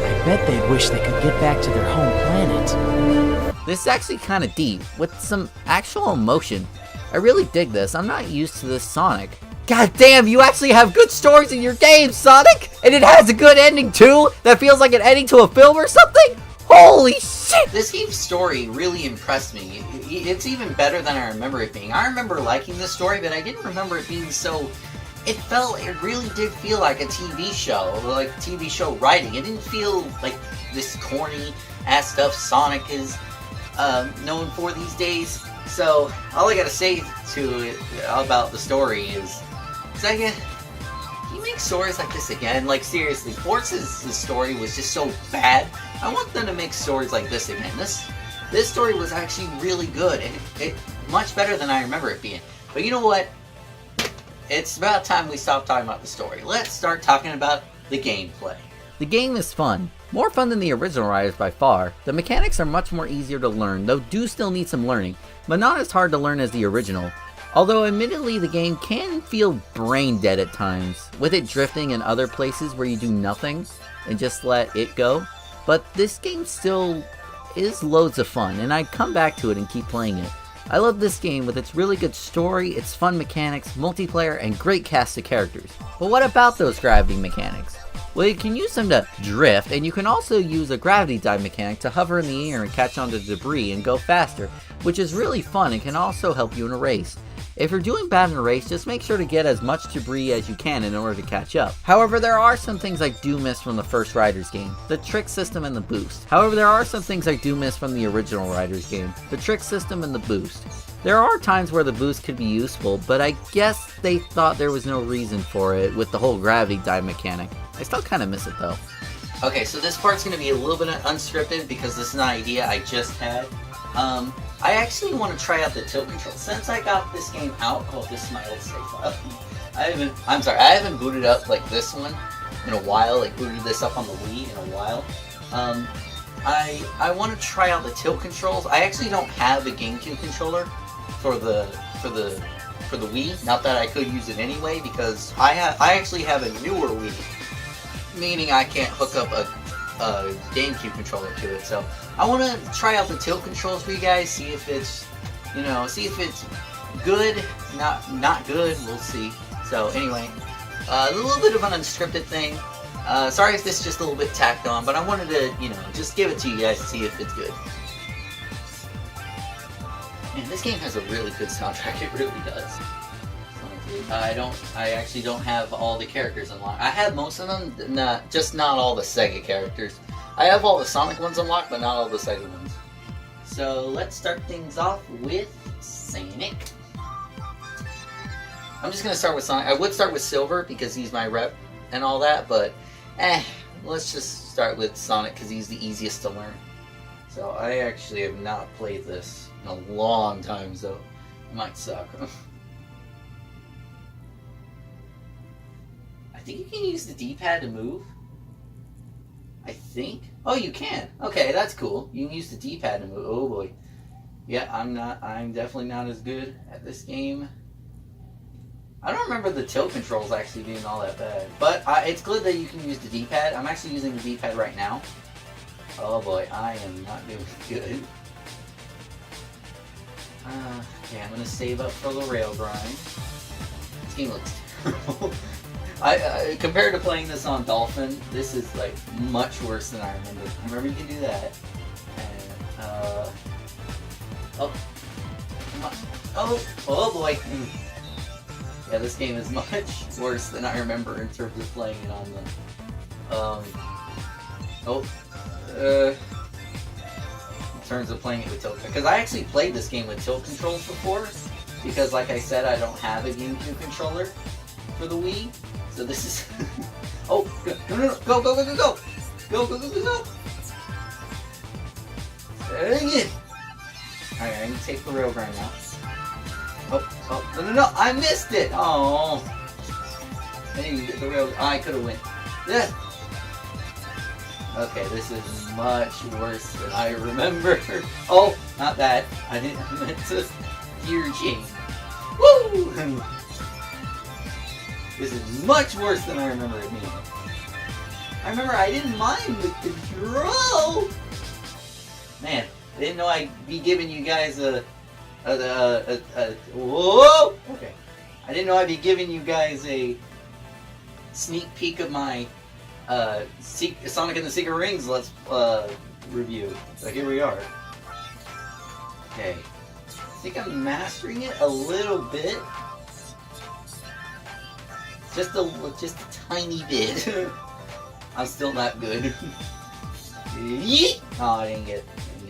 [SPEAKER 4] I bet they'd wish they could get back to their home planet.
[SPEAKER 2] This is actually kind of deep, with some actual emotion. I really dig this. I'm not used to this Sonic. God damn, you actually have good stories in your game, Sonic! And it has a good ending, too? That feels like an ending to a film or something? Holy shit!
[SPEAKER 1] This game's story really impressed me. It's even better than I remember it being. I remember liking this story, but I didn't remember it being so... It really did feel like a TV show, like TV show writing. It didn't feel like this corny-ass stuff Sonic is known for these days. So, all I gotta say to it about the story is... Can you make stories like this again? Like, seriously, Force's story was just so bad. I want them to make stories like this again. This story was actually really good, and it much better than I remember it being. But you know what? It's about time we stop talking about the story. Let's start talking about the gameplay.
[SPEAKER 2] The game is fun. More fun than the original Riders by far. The mechanics are much more easier to learn, though do still need some learning, but not as hard to learn as the original. Although admittedly the game can feel brain dead at times, with it drifting in other places where you do nothing and just let it go. But this game still is loads of fun, and I'd come back to it and keep playing it. I love this game with its really good story, its fun mechanics, multiplayer, and great cast of characters. But what about those gravity mechanics? Well, you can use them to drift, and you can also use a gravity dive mechanic to hover in the air and catch onto debris and go faster, which is really fun and can also help you in a race. If you're doing bad in a race, just make sure to get as much debris as you can in order to catch up. However, there are some things I do miss from the first Riders game. The trick system and the boost. There are times where the boost could be useful, but I guess they thought there was no reason for it with the whole gravity dive mechanic. I still kind of miss it though.
[SPEAKER 1] Okay, so this part's going to be a little bit unscripted because this is an idea I just had. I actually want to try out the tilt control. Since I got this game out, oh, this is my old save file. I haven't booted up like this one in a while, like booted this up on the Wii in a while. I want to try out the tilt controls. I actually don't have a GameCube controller for the Wii. Not that I could use it anyway, because I actually have a newer Wii, meaning I can't hook up a GameCube controller to it. So I want to try out the tilt controls for you guys, see if it's, see if it's good, not good. We'll see. So anyway, a little bit of an unscripted thing. Sorry if this is just a little bit tacked on, but I wanted to, just give it to you guys to see if it's good. Man, this game has a really good soundtrack, it really does. I actually don't have all the characters unlocked. I have most of them, just not all the Sega characters. I have all the Sonic ones unlocked, but not all the Sega ones. So let's start things off with Sonic. I'm just gonna start with Sonic. I would start with Silver because he's my rep and all that, but let's just start with Sonic because he's the easiest to learn. So I actually have not played this in a long time, so it might suck. I think you can use the D-pad to move. I think. Oh, you can. Okay, that's cool. You can use the D-pad to move. Oh boy. Yeah, I'm definitely not as good at this game. I don't remember the tilt controls actually being all that bad. But it's good that you can use the D-pad. I'm actually using the D-pad right now. Oh boy, I am not doing good. Okay, I'm gonna save up for the rail grind. This game looks terrible. Compared to playing this on Dolphin, this is like much worse than I remember. I remember you can do that. And, oh, come on. Oh boy. Yeah, this game is much worse than I remember in terms of playing it on the, in terms of playing it with tilt. Because I actually played this game with tilt controls before, because like I said, I don't have a GameCube controller for the Wii. So this is... oh, no, go, go, go, go, go! Go, go, go, go, go! Dang it! Alright, I need to take the rail grind now. Oh, no, I missed it! Oh, I didn't even get the rail... I could have went. Yeah. Okay, this is much worse than I remember. Oh, not that. I meant to gear change. Woo! This is much worse than I remember it being. I remember I didn't mind the control! Man, I didn't know I'd be giving you guys a whoa! Okay. I didn't know I'd be giving you guys a sneak peek of my Sonic and the Secret Rings let's review. So here we are. Okay. I think I'm mastering it a little bit. Just a tiny bit. I'm still not good. Yeet! Oh, I didn't get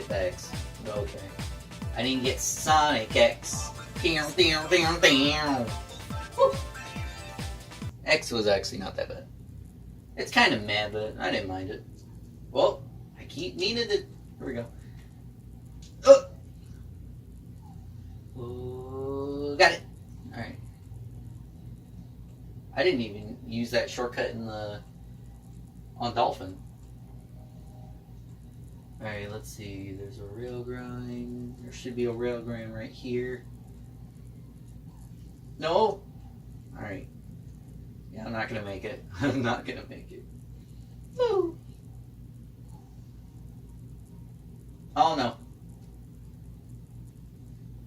[SPEAKER 1] the X. Okay. I didn't get Sonic X. X was actually not that bad. It's kind of mad, but I didn't mind it. Well, I keep needing it. Here we go. Oh, got it. All right. I didn't even use that shortcut on Dolphin. Alright, let's see. There's a rail grind. There should be a rail grind right here. No! Alright. Yeah, I'm not gonna make it. I'm not gonna make it. Woo! Oh no.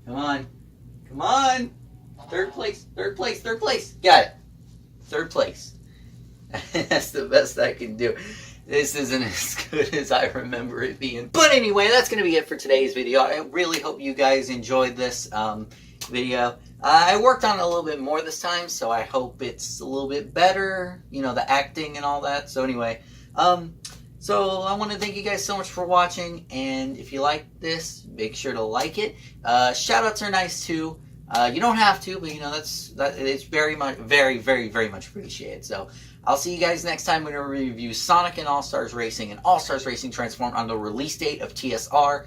[SPEAKER 1] Come on. Come on! Third place, third place, third place! Got it. Third place. That's the best I can do. This isn't as good as I remember it being. But anyway, that's going to be it for today's video. I really hope you guys enjoyed this video. I worked on it a little bit more this time, so I hope it's a little bit better. You know, the acting and all that. So anyway, so I want to thank you guys so much for watching. And if you like this, make sure to like it. Shoutouts are nice too. You don't have to, but you know it's very much appreciated. So I'll see you guys next time when we review Sonic and All-Stars Racing and All-Stars Racing Transform on the release date of TSR,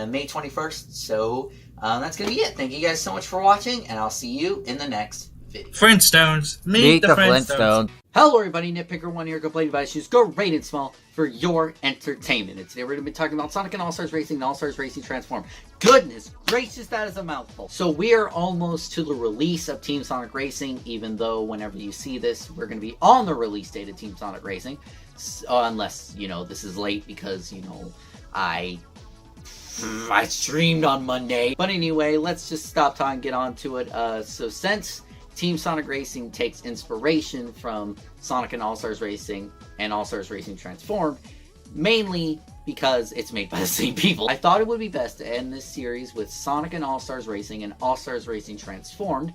[SPEAKER 1] May 21st. So that's gonna be it. Thank you guys so much for watching, and I'll see you in the next video.
[SPEAKER 3] Flintstones, meet the Flintstones.
[SPEAKER 1] Hello everybody, Nitpicker1 here, go play device shoes, go rated small for your entertainment. And today we're going to be talking about Sonic and All-Stars Racing and All-Stars Racing Transform. Goodness gracious, that is a mouthful. So we are almost to the release of Team Sonic Racing, even though whenever you see this, we're going to be on the release date of Team Sonic Racing. Unless, you know, this is late because, you know, I streamed on Monday. But anyway, let's just stop talking and get on to it. So since Team Sonic Racing takes inspiration from Sonic and All-Stars Racing and All-Stars Racing Transformed, mainly because it's made by the same people. I thought it would be best to end this series with Sonic and All-Stars Racing and All-Stars Racing Transformed.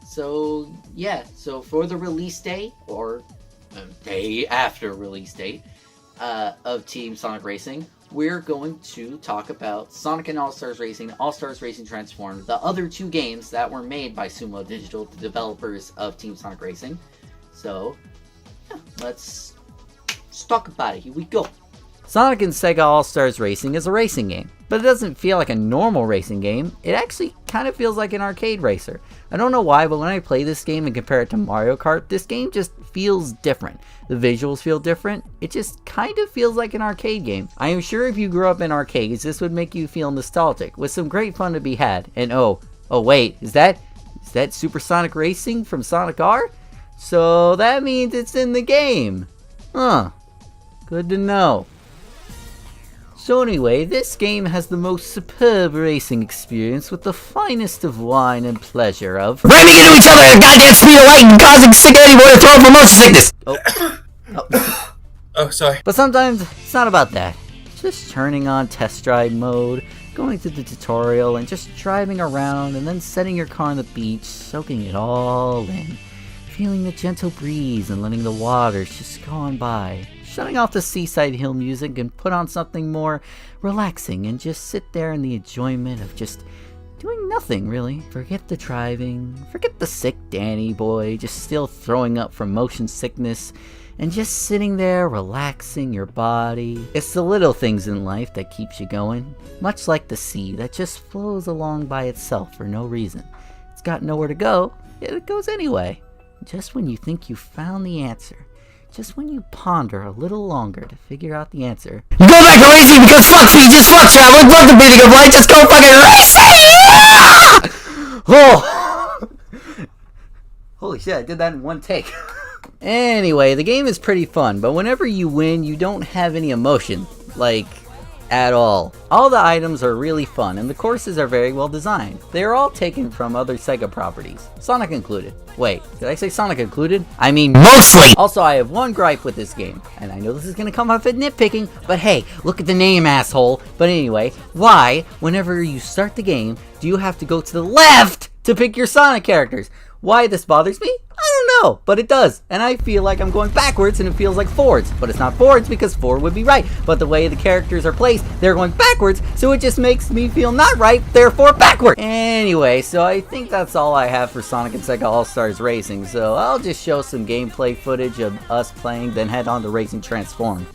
[SPEAKER 1] So yeah, so for the release day, or the day after release date, of Team Sonic Racing, we're going to talk about Sonic and All-Stars Racing, All-Stars Racing Transformed, the other two games that were made by Sumo Digital, the developers of Team Sonic Racing. So, yeah, let's talk about it. Here we go.
[SPEAKER 2] Sonic and Sega All-Stars Racing is a racing game, but it doesn't feel like a normal racing game. It actually kind of feels like an arcade racer. I don't know why, but when I play this game and compare it to Mario Kart, this game just feels different. The visuals feel different. It just kind of feels like an arcade game. I am sure if you grew up in arcades, this would make you feel nostalgic, with some great fun to be had. And oh wait, is that Supersonic Racing from Sonic R? So that means it's in the game. Huh. Good to know. So anyway, this game has the most superb racing experience with the finest of wine and pleasure of ramming into each other at a goddamn speed of light and causing sick anybody to throw up for motion sickness!
[SPEAKER 10] Oh, sorry.
[SPEAKER 2] But sometimes it's not about that. Just turning on test drive mode, going through the tutorial, and just driving around and then setting your car on the beach, soaking it all in. Feeling the gentle breeze and letting the waters just go on by. Shutting off the seaside hill music and put on something more relaxing and just sit there in the enjoyment of just doing nothing, really. Forget the driving, forget the sick Danny boy just still throwing up from motion sickness, and just sitting there relaxing your body. It's the little things in life that keeps you going, much like the sea that just flows along by itself for no reason. It's got nowhere to go, yet it goes anyway. Just when you think you found the answer, just when you ponder a little longer to figure out the answer, you go back to racing because fuck speed, just fuck travel, love the beating of light, just go fucking racing! Yeah! Oh! Holy shit, I did that in one take. Anyway, the game is pretty fun, but whenever you win, you don't have any emotion. Like, at all. All the items are really fun, and the courses are very well designed. They are all taken from other Sega properties, Sonic included. Wait, did I say Sonic included? I mean mostly! Also, I have one gripe with this game, and I know this is gonna come off as nitpicking, but hey, look at the name, asshole! But anyway, why, whenever you start the game, do you have to go to the left to pick your Sonic characters? Why this bothers me? I don't know, but it does. And I feel like I'm going backwards and it feels like forwards. But it's not forwards because forward would be right. But the way the characters are placed, they're going backwards, so it just makes me feel not right, therefore backward. Anyway, so I think that's all I have for Sonic and Sega All-Stars Racing. So I'll just show some gameplay footage of us playing, then head on to Racing Transformed.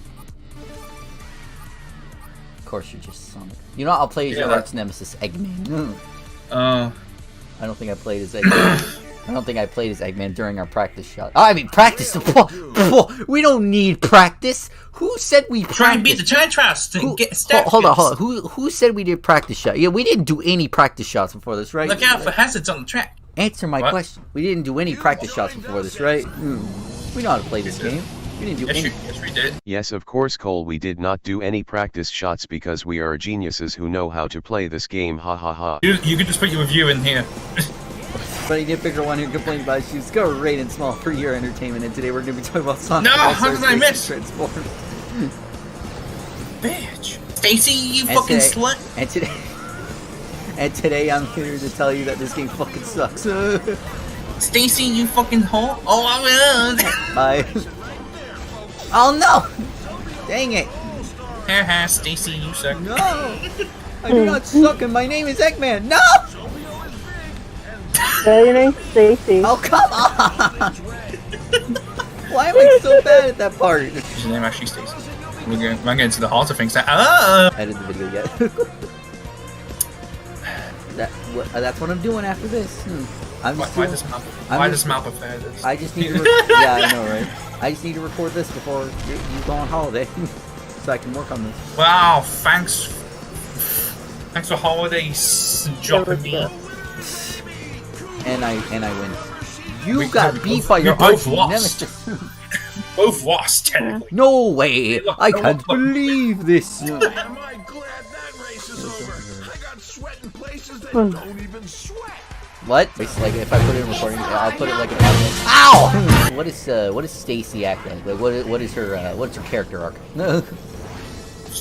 [SPEAKER 2] Of course you're just Sonic. You know, I'll play as your arch nemesis, Eggman. I don't think I played as Eggman. I don't think I played as Eggman during our practice shot. Oh, I mean, practice! We don't need practice! Who said we practiced?
[SPEAKER 3] Try and beat the time trials and get stats.
[SPEAKER 2] Hold on. Who said we did practice shots? Yeah, we didn't do any practice shots before this, right?
[SPEAKER 3] Look out for hazards on the track.
[SPEAKER 2] Answer my question. We didn't do any practice shots before this, right? We know how to play this game. We didn't do any.
[SPEAKER 10] Yes, we did.
[SPEAKER 12] Yes, of course, Cole, we did not do any practice shots because we are geniuses who know how to play this game, ha ha ha.
[SPEAKER 10] You could just put your review in here.
[SPEAKER 2] But he did pick one who complained about shoes. Go great and small for your entertainment, and today we're going to be talking about Sonic.
[SPEAKER 10] No, how did I miss?
[SPEAKER 2] Transformed.
[SPEAKER 3] Bitch. Stacy, you fucking slut.
[SPEAKER 2] And today I'm here to tell you that this game fucking sucks.
[SPEAKER 3] Stacy, you fucking whore. Oh, I will.
[SPEAKER 2] Bye. Oh no! Dang it.
[SPEAKER 3] Haha, Stacy, you suck.
[SPEAKER 2] No! I do not suck and my name is Eggman. No!
[SPEAKER 13] Your name's Stacy.
[SPEAKER 2] Oh, come on! Why am I so bad at that part?
[SPEAKER 10] Is your name actually Stacy? We're getting to the heart of things.
[SPEAKER 2] I didn't the video yet. That's what I'm doing after this.
[SPEAKER 10] Why does map affair this?
[SPEAKER 2] I just need to yeah, I know, right? I just need to record this before you go on holiday. So I can work on this.
[SPEAKER 10] Wow, thanks for holidays, dropping me.
[SPEAKER 2] And I win. You got beat by your arch nemesis.
[SPEAKER 10] Both lost, technically.
[SPEAKER 2] No way! I can't believe this.
[SPEAKER 5] Am I glad that race is over? I got sweat in places that don't even sweat.
[SPEAKER 2] What? It's like if I put it in recording, I'll put it like an audio. Ow! What does Stacy act like? Like what is her character arc?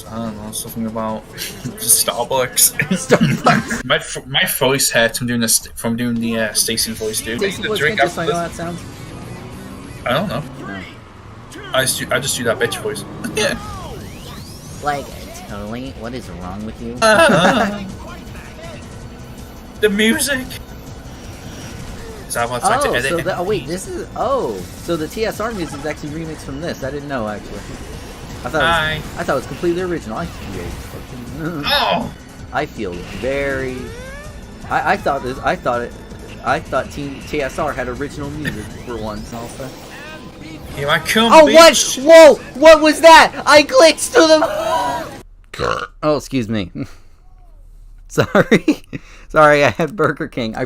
[SPEAKER 10] I don't know, something about Starbucks. my voice hurts from doing this, from doing the Stacy voice, dude.
[SPEAKER 2] Stacy
[SPEAKER 10] The
[SPEAKER 2] voice,
[SPEAKER 10] drink
[SPEAKER 2] can't you
[SPEAKER 10] after
[SPEAKER 2] find
[SPEAKER 10] this-
[SPEAKER 2] how that sounds?
[SPEAKER 10] I don't know. I just do that bitch voice. Yeah.
[SPEAKER 2] Like, totally. What is wrong with you?
[SPEAKER 10] The music. Is that what's like to edit?
[SPEAKER 2] So wait, this is so the TSR music is actually remixed from this. I didn't know actually. I thought it was completely original. I feel very. I thought TSR had original music for once. Also.
[SPEAKER 10] Here I come.
[SPEAKER 2] Oh,
[SPEAKER 10] bitch.
[SPEAKER 2] what? Whoa! What was that? I glitched through the. Oh, excuse me. Sorry. Sorry, I had Burger King.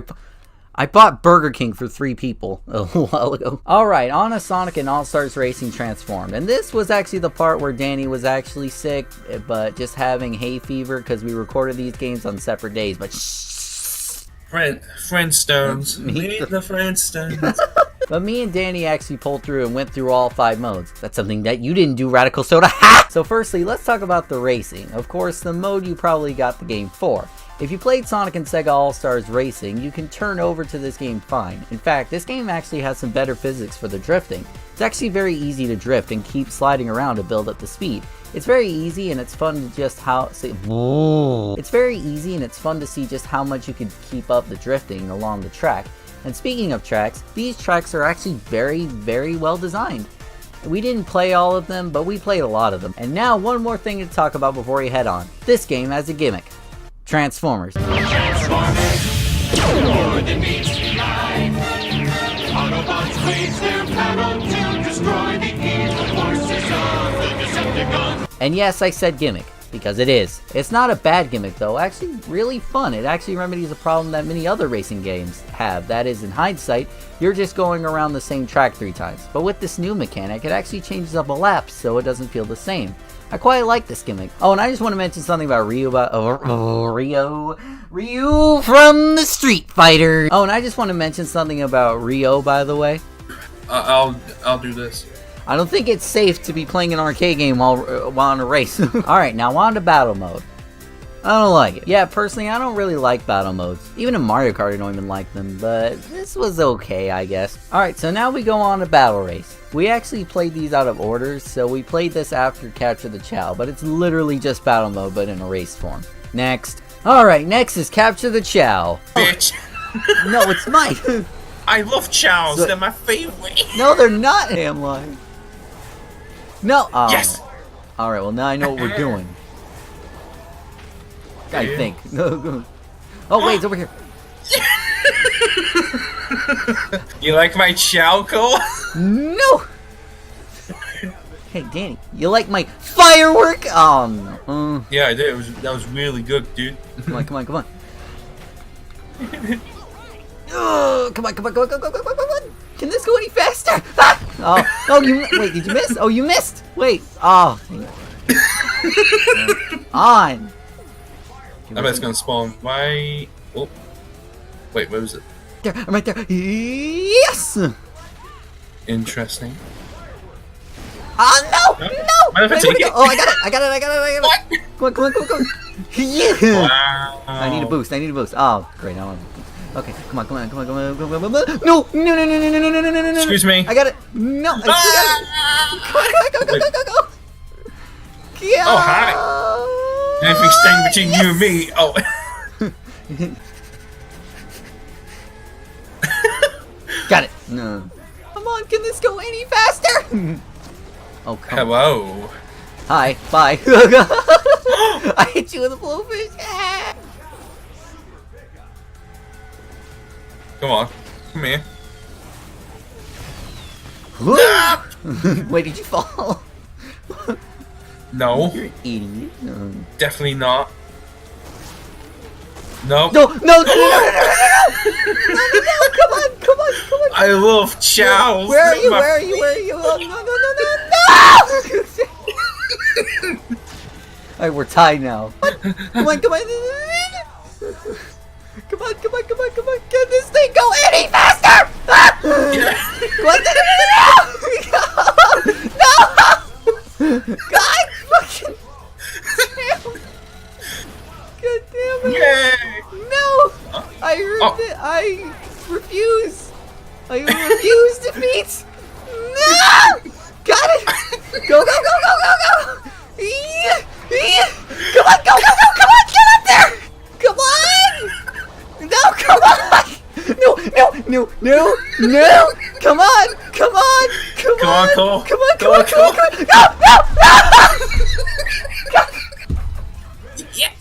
[SPEAKER 2] I bought Burger King for 3 people a while ago. Alright, on to Sonic and All-Stars Racing Transformed. And this was actually the part where Danny was actually sick, but just having hay fever because we recorded these games on separate days. But
[SPEAKER 10] Friendstones. Meet the Friendstones.
[SPEAKER 2] But me and Danny actually pulled through and went through all 5 modes. That's something that you didn't do, Radical Soda. Ha! So firstly, let's talk about the racing. Of course, the mode you probably got the game for. If you played Sonic and Sega All-Stars Racing, you can turn over to this game fine. In fact, this game actually has some better physics for the drifting. It's actually very easy to drift and keep sliding around to build up the speed. It's very easy and it's fun to just It's very easy and it's fun to see just how much you can keep up the drifting along the track. And speaking of tracks, these tracks are actually very, very well designed. We didn't play all of them, but we played a lot of them. And now one more thing to talk about before we head on. This game has a gimmick. Transformers. And yes, I said gimmick, because it is. It's not a bad gimmick though, actually really fun. It actually remedies a problem that many other racing games have. That is, in hindsight, you're just going around the same track 3 times. But with this new mechanic, it actually changes up a lap so it doesn't feel the same. I quite like this gimmick. Oh, and I just want to mention something about Ryu from the Street Fighter. Oh, and I just want to mention something about Ryo, by the way.
[SPEAKER 10] I'll do this.
[SPEAKER 2] I don't think it's safe to be playing an arcade game while on a race. Alright, now on to battle mode. I don't like it. Yeah, personally, I don't really like battle modes. Even in Mario Kart, I don't even like them, but this was okay, I guess. Alright, so now we go on to Battle Race. We actually played these out of orders, so we played this after Capture the Chow, but it's literally just battle mode, but in a race form. Next. Alright, next is Capture the Chow.
[SPEAKER 10] Bitch.
[SPEAKER 2] No, it's mine.
[SPEAKER 10] I love chows, they're my favorite.
[SPEAKER 2] No, they're not, Hamline. No. Oh.
[SPEAKER 10] Yes.
[SPEAKER 2] Alright, well now I know what we're doing. I think. Oh, wait, it's over here.
[SPEAKER 10] You like my chow, Cole?
[SPEAKER 2] No! Hey, Danny, you like my firework? Oh, no.
[SPEAKER 10] Yeah, I did. That was really good, dude.
[SPEAKER 2] Come on. Come on, come on, go. Can this go any faster? Ah! Oh, wait, did you miss? Oh, you missed. Wait. Oh. On.
[SPEAKER 10] I bet it's gonna spawn. Why? Oh. Wait, where was it?
[SPEAKER 2] There, I'm right there. Yes!
[SPEAKER 10] Interesting.
[SPEAKER 2] Oh, no! No!
[SPEAKER 10] Wait, take it.
[SPEAKER 2] Oh, I got it. What? Come on. Yeah!
[SPEAKER 10] Wow.
[SPEAKER 2] I need a boost. Oh, great. Now okay, come on. No!
[SPEAKER 10] Excuse me.
[SPEAKER 2] I got it. No, I still got it. Go. Yeah.
[SPEAKER 10] Oh, hi. Anything standing between you and me? Oh.
[SPEAKER 2] Got it. No. Come on, can this go any faster? Oh, come on.
[SPEAKER 10] Hello.
[SPEAKER 2] Hi. Bye. I hit you with a blowfish.
[SPEAKER 10] Come on. Come here.
[SPEAKER 2] Wait, did you fall?
[SPEAKER 10] No.
[SPEAKER 2] You're an idiot. No.
[SPEAKER 10] Definitely not. No.
[SPEAKER 2] No. Come on.
[SPEAKER 10] I love chows.
[SPEAKER 2] Where are you? Oh, no. Alright, we're tied now. Come on. Come on. Can this thing go any faster? Come on. No. God, fucking. refuse. I refuse defeat. No! Got it. Go, go, go, go, go, go. Come on, go, go, go, come on, get up there. Come on. No, come on. No. Come on. Come on,
[SPEAKER 10] Cole.
[SPEAKER 2] Come on.
[SPEAKER 10] Go on, Cole.
[SPEAKER 2] No.
[SPEAKER 10] Yes.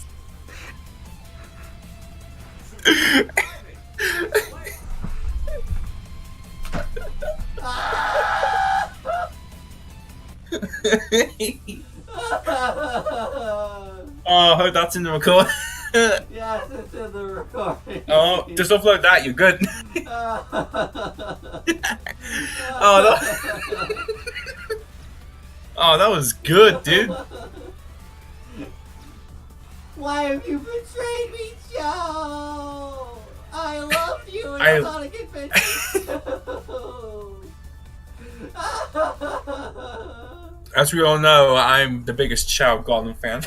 [SPEAKER 10] Oh, I hope that's in the record.
[SPEAKER 1] Yes, it's in the recording.
[SPEAKER 10] Oh, just upload that, you're good. Oh, that was good, dude.
[SPEAKER 1] Why have you betrayed me, Joe? I loved you in Sonic Adventure 2.
[SPEAKER 10] As we all know, I'm the biggest Chow Goblin fan.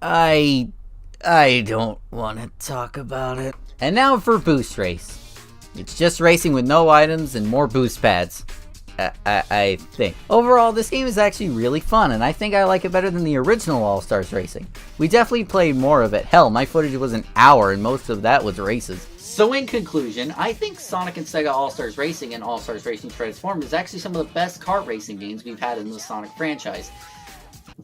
[SPEAKER 2] I don't want to talk about it. And now for Boost Race. It's just racing with no items and more boost pads. I think. Overall, this game is actually really fun, and I think I like it better than the original All-Stars Racing. We definitely played more of it. Hell, my footage was an hour, and most of that was races.
[SPEAKER 1] So in conclusion, I think Sonic and Sega All-Stars Racing and All-Stars Racing Transformed is actually some of the best kart racing games we've had in the Sonic franchise.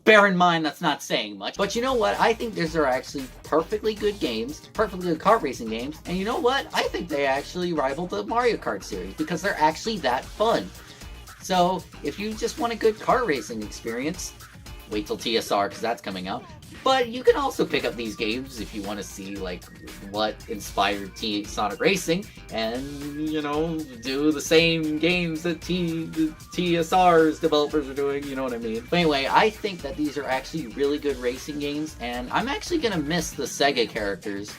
[SPEAKER 1] Bear in mind, that's not saying much. But you know what? I think these are actually perfectly good games, perfectly good kart racing games. And you know what? I think they actually rival the Mario Kart series because they're actually that fun. So if you just want a good kart racing experience, wait till TSR because that's coming out. But you can also pick up these games if you want to see like what inspired Sonic Racing and, you know, do the same games that the TSR's developers are doing, you know what I mean? But anyway, I think that these are actually really good racing games, and I'm actually going to miss the Sega characters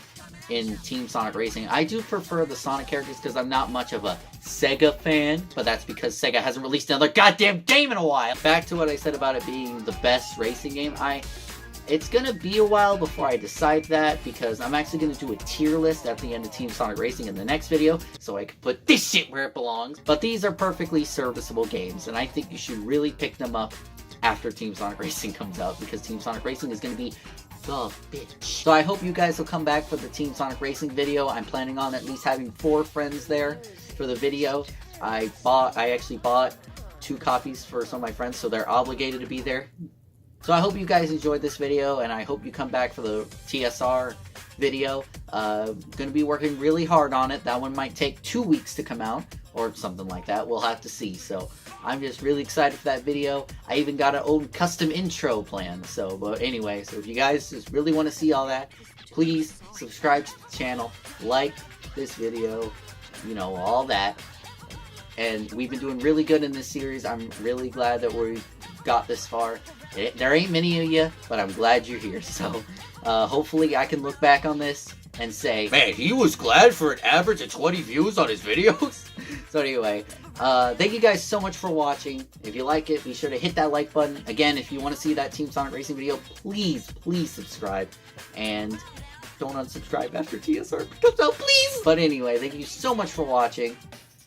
[SPEAKER 1] in Team Sonic Racing. I do prefer the Sonic characters because I'm not much of a Sega fan, but that's because Sega hasn't released another goddamn game in a while. Back to what I said about it being the best racing game, it's gonna be a while before I decide that, because I'm actually gonna do a tier list at the end of Team Sonic Racing in the next video, so I can put this shit where it belongs. But these are perfectly serviceable games, and I think you should really pick them up after Team Sonic Racing comes out, because Team Sonic Racing is gonna be the bitch. So I hope you guys will come back for the Team Sonic Racing video. I'm planning on at least having 4 friends there for the video. I actually bought 2 copies for some of my friends, so they're obligated to be there. So I hope you guys enjoyed this video, and I hope you come back for the TSR video. Gonna be working really hard on it. That one might take 2 weeks to come out, or something like that. We'll have to see. So I'm just really excited for that video. I even got an old custom intro planned. So, but anyway, so if you guys just really want to see all that, please subscribe to the channel, like this video, you know, all that. And we've been doing really good in this series. I'm really glad that we got this far. There ain't many of you, but I'm glad you're here. So hopefully I can look back on this and say, man, he was glad for an average of 20 views on his videos. So anyway, thank you guys so much for watching. If you like it, be sure to hit that like button. Again, if you want to see that Team Sonic Racing video, please subscribe. And don't unsubscribe after TSR comes out, please. But anyway, thank you so much for watching.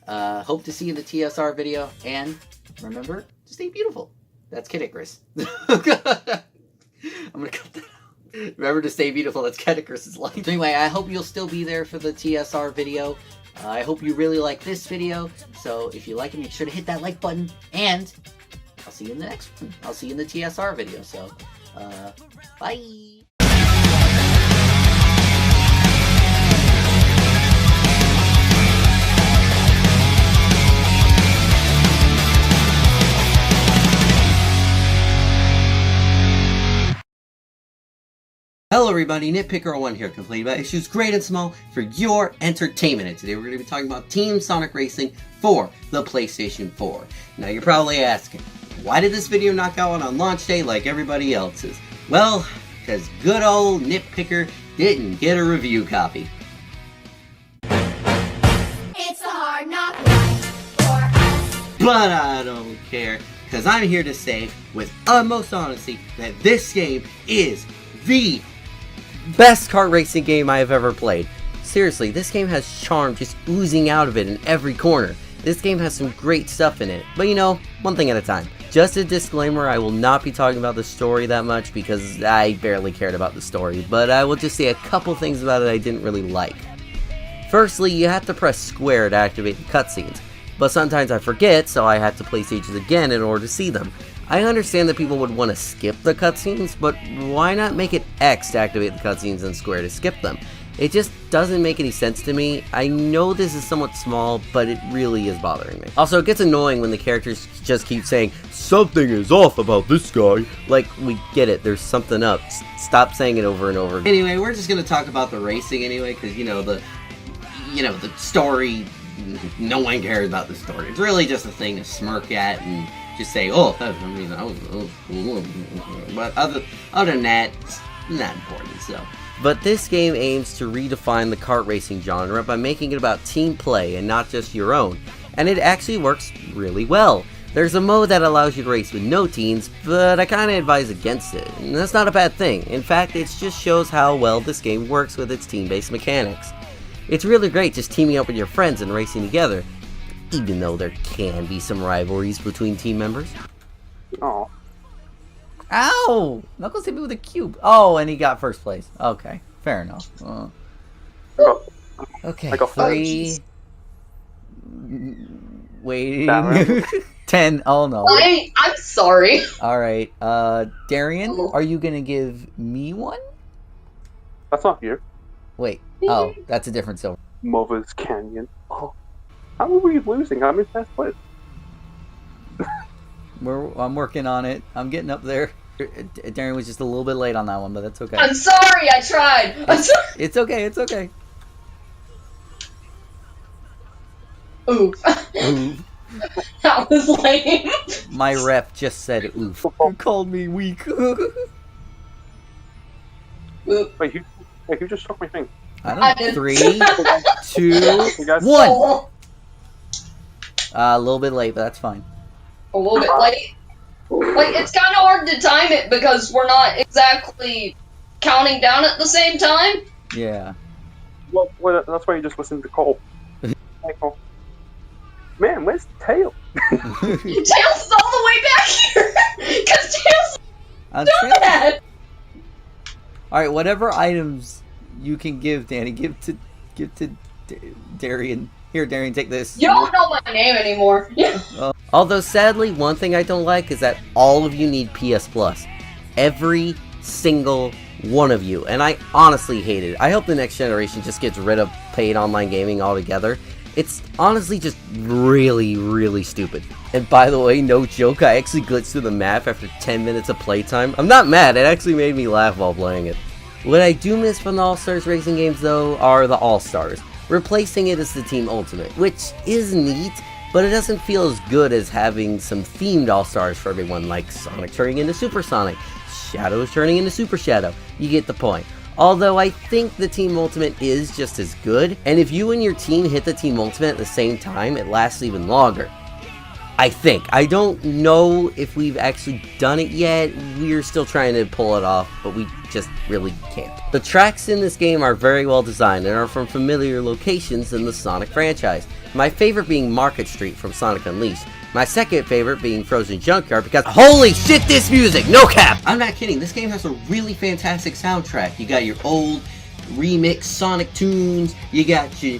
[SPEAKER 1] Hope to see you in the TSR video. And remember to stay beautiful. That's Kid Icarus. I'm gonna cut that out. Remember to stay beautiful. That's Kid Icarus' life. Anyway, I hope you'll still be there for the TSR video. I hope you really like this video. So if you like it, make sure to hit that like button. And I'll see you in the next one. I'll see you in the TSR video. So, bye. Hello everybody, Nitpicker01 here, complaining about issues great and small for your entertainment. And today we're going to be talking about Team Sonic Racing for the PlayStation 4. Now you're probably asking, why did this video not go out on launch day like everybody else's? Well, because good old Nitpicker didn't get a review copy.
[SPEAKER 8] It's a hard knock life for us.
[SPEAKER 1] But I don't care, because I'm here to say with utmost honesty that this game is
[SPEAKER 13] the best kart racing game I have ever played. Seriously, this game has charm just oozing out of it in every corner. This game has some great stuff in it, but you know, one thing at a time. Just a disclaimer, I will not be talking about the story that much because I barely cared about the story, but I will just say a couple things about it I didn't really like. Firstly, you have to press square to activate the cutscenes, but sometimes I forget, so I have to play stages again in order to see them. I understand that people would want to skip the cutscenes, but why not make it X to activate the cutscenes and square to skip them? It just doesn't make any sense to me. I know this is somewhat small, but it really is bothering me. Also, it gets annoying when the characters just keep saying, something is off about this guy. Like, we get it, there's something up. Stop saying it over and over again.
[SPEAKER 1] Anyway, we're just gonna talk about the racing anyway, because the story, no one cares about the story. It's really just a thing to smirk at and just say, but other than that, it's not important, so.
[SPEAKER 13] But this game aims to redefine the kart racing genre by making it about team play and not just your own, and it actually works really well. There's a mode that allows you to race with no teams, but I kinda advise against it, and that's not a bad thing. In fact, it just shows how well this game works with its team-based mechanics. It's really great just teaming up with your friends and racing together, even though there can be some rivalries between team members.
[SPEAKER 14] Oh.
[SPEAKER 2] Ow! Knuckles hit me with a cube. Oh, and he got first place. Okay, fair enough. Okay, 3. Waiting. 10. Oh no.
[SPEAKER 15] I'm sorry.
[SPEAKER 2] Alright, Darian, are you gonna give me one?
[SPEAKER 14] That's not you.
[SPEAKER 2] Wait. Oh, that's a different silver.
[SPEAKER 14] Mother's Canyon. Oh. How are we losing? I'm in first place.
[SPEAKER 2] I'm working on it. I'm getting up there. Darren was just a little bit late on that one, but that's okay.
[SPEAKER 15] I'm sorry, I tried.
[SPEAKER 2] It's okay, it's okay.
[SPEAKER 15] Oof.
[SPEAKER 2] Oof.
[SPEAKER 15] That was lame.
[SPEAKER 2] My rep just said oof. You called me weak.
[SPEAKER 14] Wait, who just struck my thing?
[SPEAKER 2] I don't know. 3, 2, 1. A little bit late, but that's fine.
[SPEAKER 15] A little bit late. Like, it's kind of hard to time it because we're not exactly counting down at the same time.
[SPEAKER 2] Yeah.
[SPEAKER 14] Well, that's why you just listen to Cole. Hey, Cole. Man, where's Tails?
[SPEAKER 15] Tails is all the way back here! Because Tails doing that!
[SPEAKER 2] Alright, whatever items you can give, Danny, give to Darian. Here, Darian, take this.
[SPEAKER 15] You don't know my name anymore.
[SPEAKER 13] Although, sadly, one thing I don't like is that all of you need PS Plus. Every single one of you. And I honestly hate it. I hope the next generation just gets rid of paid online gaming altogether. It's honestly just really, really stupid. And by the way, no joke, I actually glitched through the map after 10 minutes of playtime. I'm not mad, it actually made me laugh while playing it. What I do miss from the All-Stars racing games, though, are the All-Stars. Replacing it as the Team Ultimate, which is neat, but it doesn't feel as good as having some themed All-Stars for everyone, like Sonic turning into Super Sonic, Shadow is turning into Super Shadow. You get the point. Although I think the Team Ultimate is just as good, and if you and your team hit the Team Ultimate at the same time, it lasts even longer. I think. I don't know if we've actually done it yet. We're still trying to pull it off, but we just really can't. The tracks in this game are very well designed and are from familiar locations in the Sonic franchise. My favorite being Market Street from Sonic Unleashed. My second favorite being Frozen Junkyard because holy shit, this music! No cap!
[SPEAKER 1] I'm not kidding, this game has a really fantastic soundtrack. You got your old remix Sonic tunes, you got your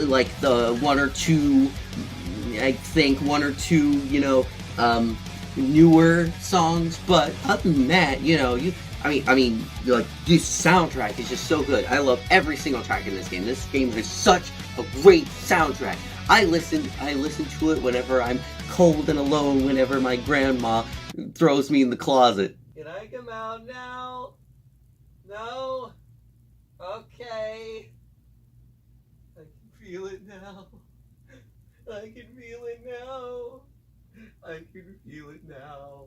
[SPEAKER 1] like the one or two, newer songs, but other than that, like, this soundtrack is just so good. I love every single track in this game. This game has such a great soundtrack. I listen to it whenever I'm cold and alone, whenever my grandma throws me in the closet.
[SPEAKER 2] Can I come out now? No? Okay. I can feel it now. I can feel it now. I can feel it now.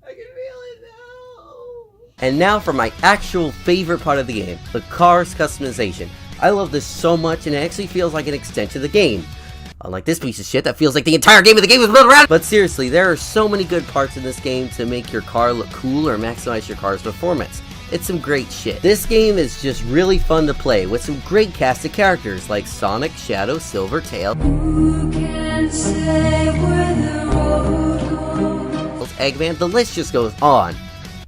[SPEAKER 2] I can feel it now.
[SPEAKER 13] And now for my actual favorite part of the game, the car's customization. I love this so much and it actually feels like an extension of the game. Unlike this piece of shit that feels like the entire game of the game was built around. But seriously, there are so many good parts in this game to make your car look cool or maximize your car's performance. It's some great shit. This game is just really fun to play with some great cast of characters like Sonic, Shadow, Silver, Tail, Eggman, the list just goes on.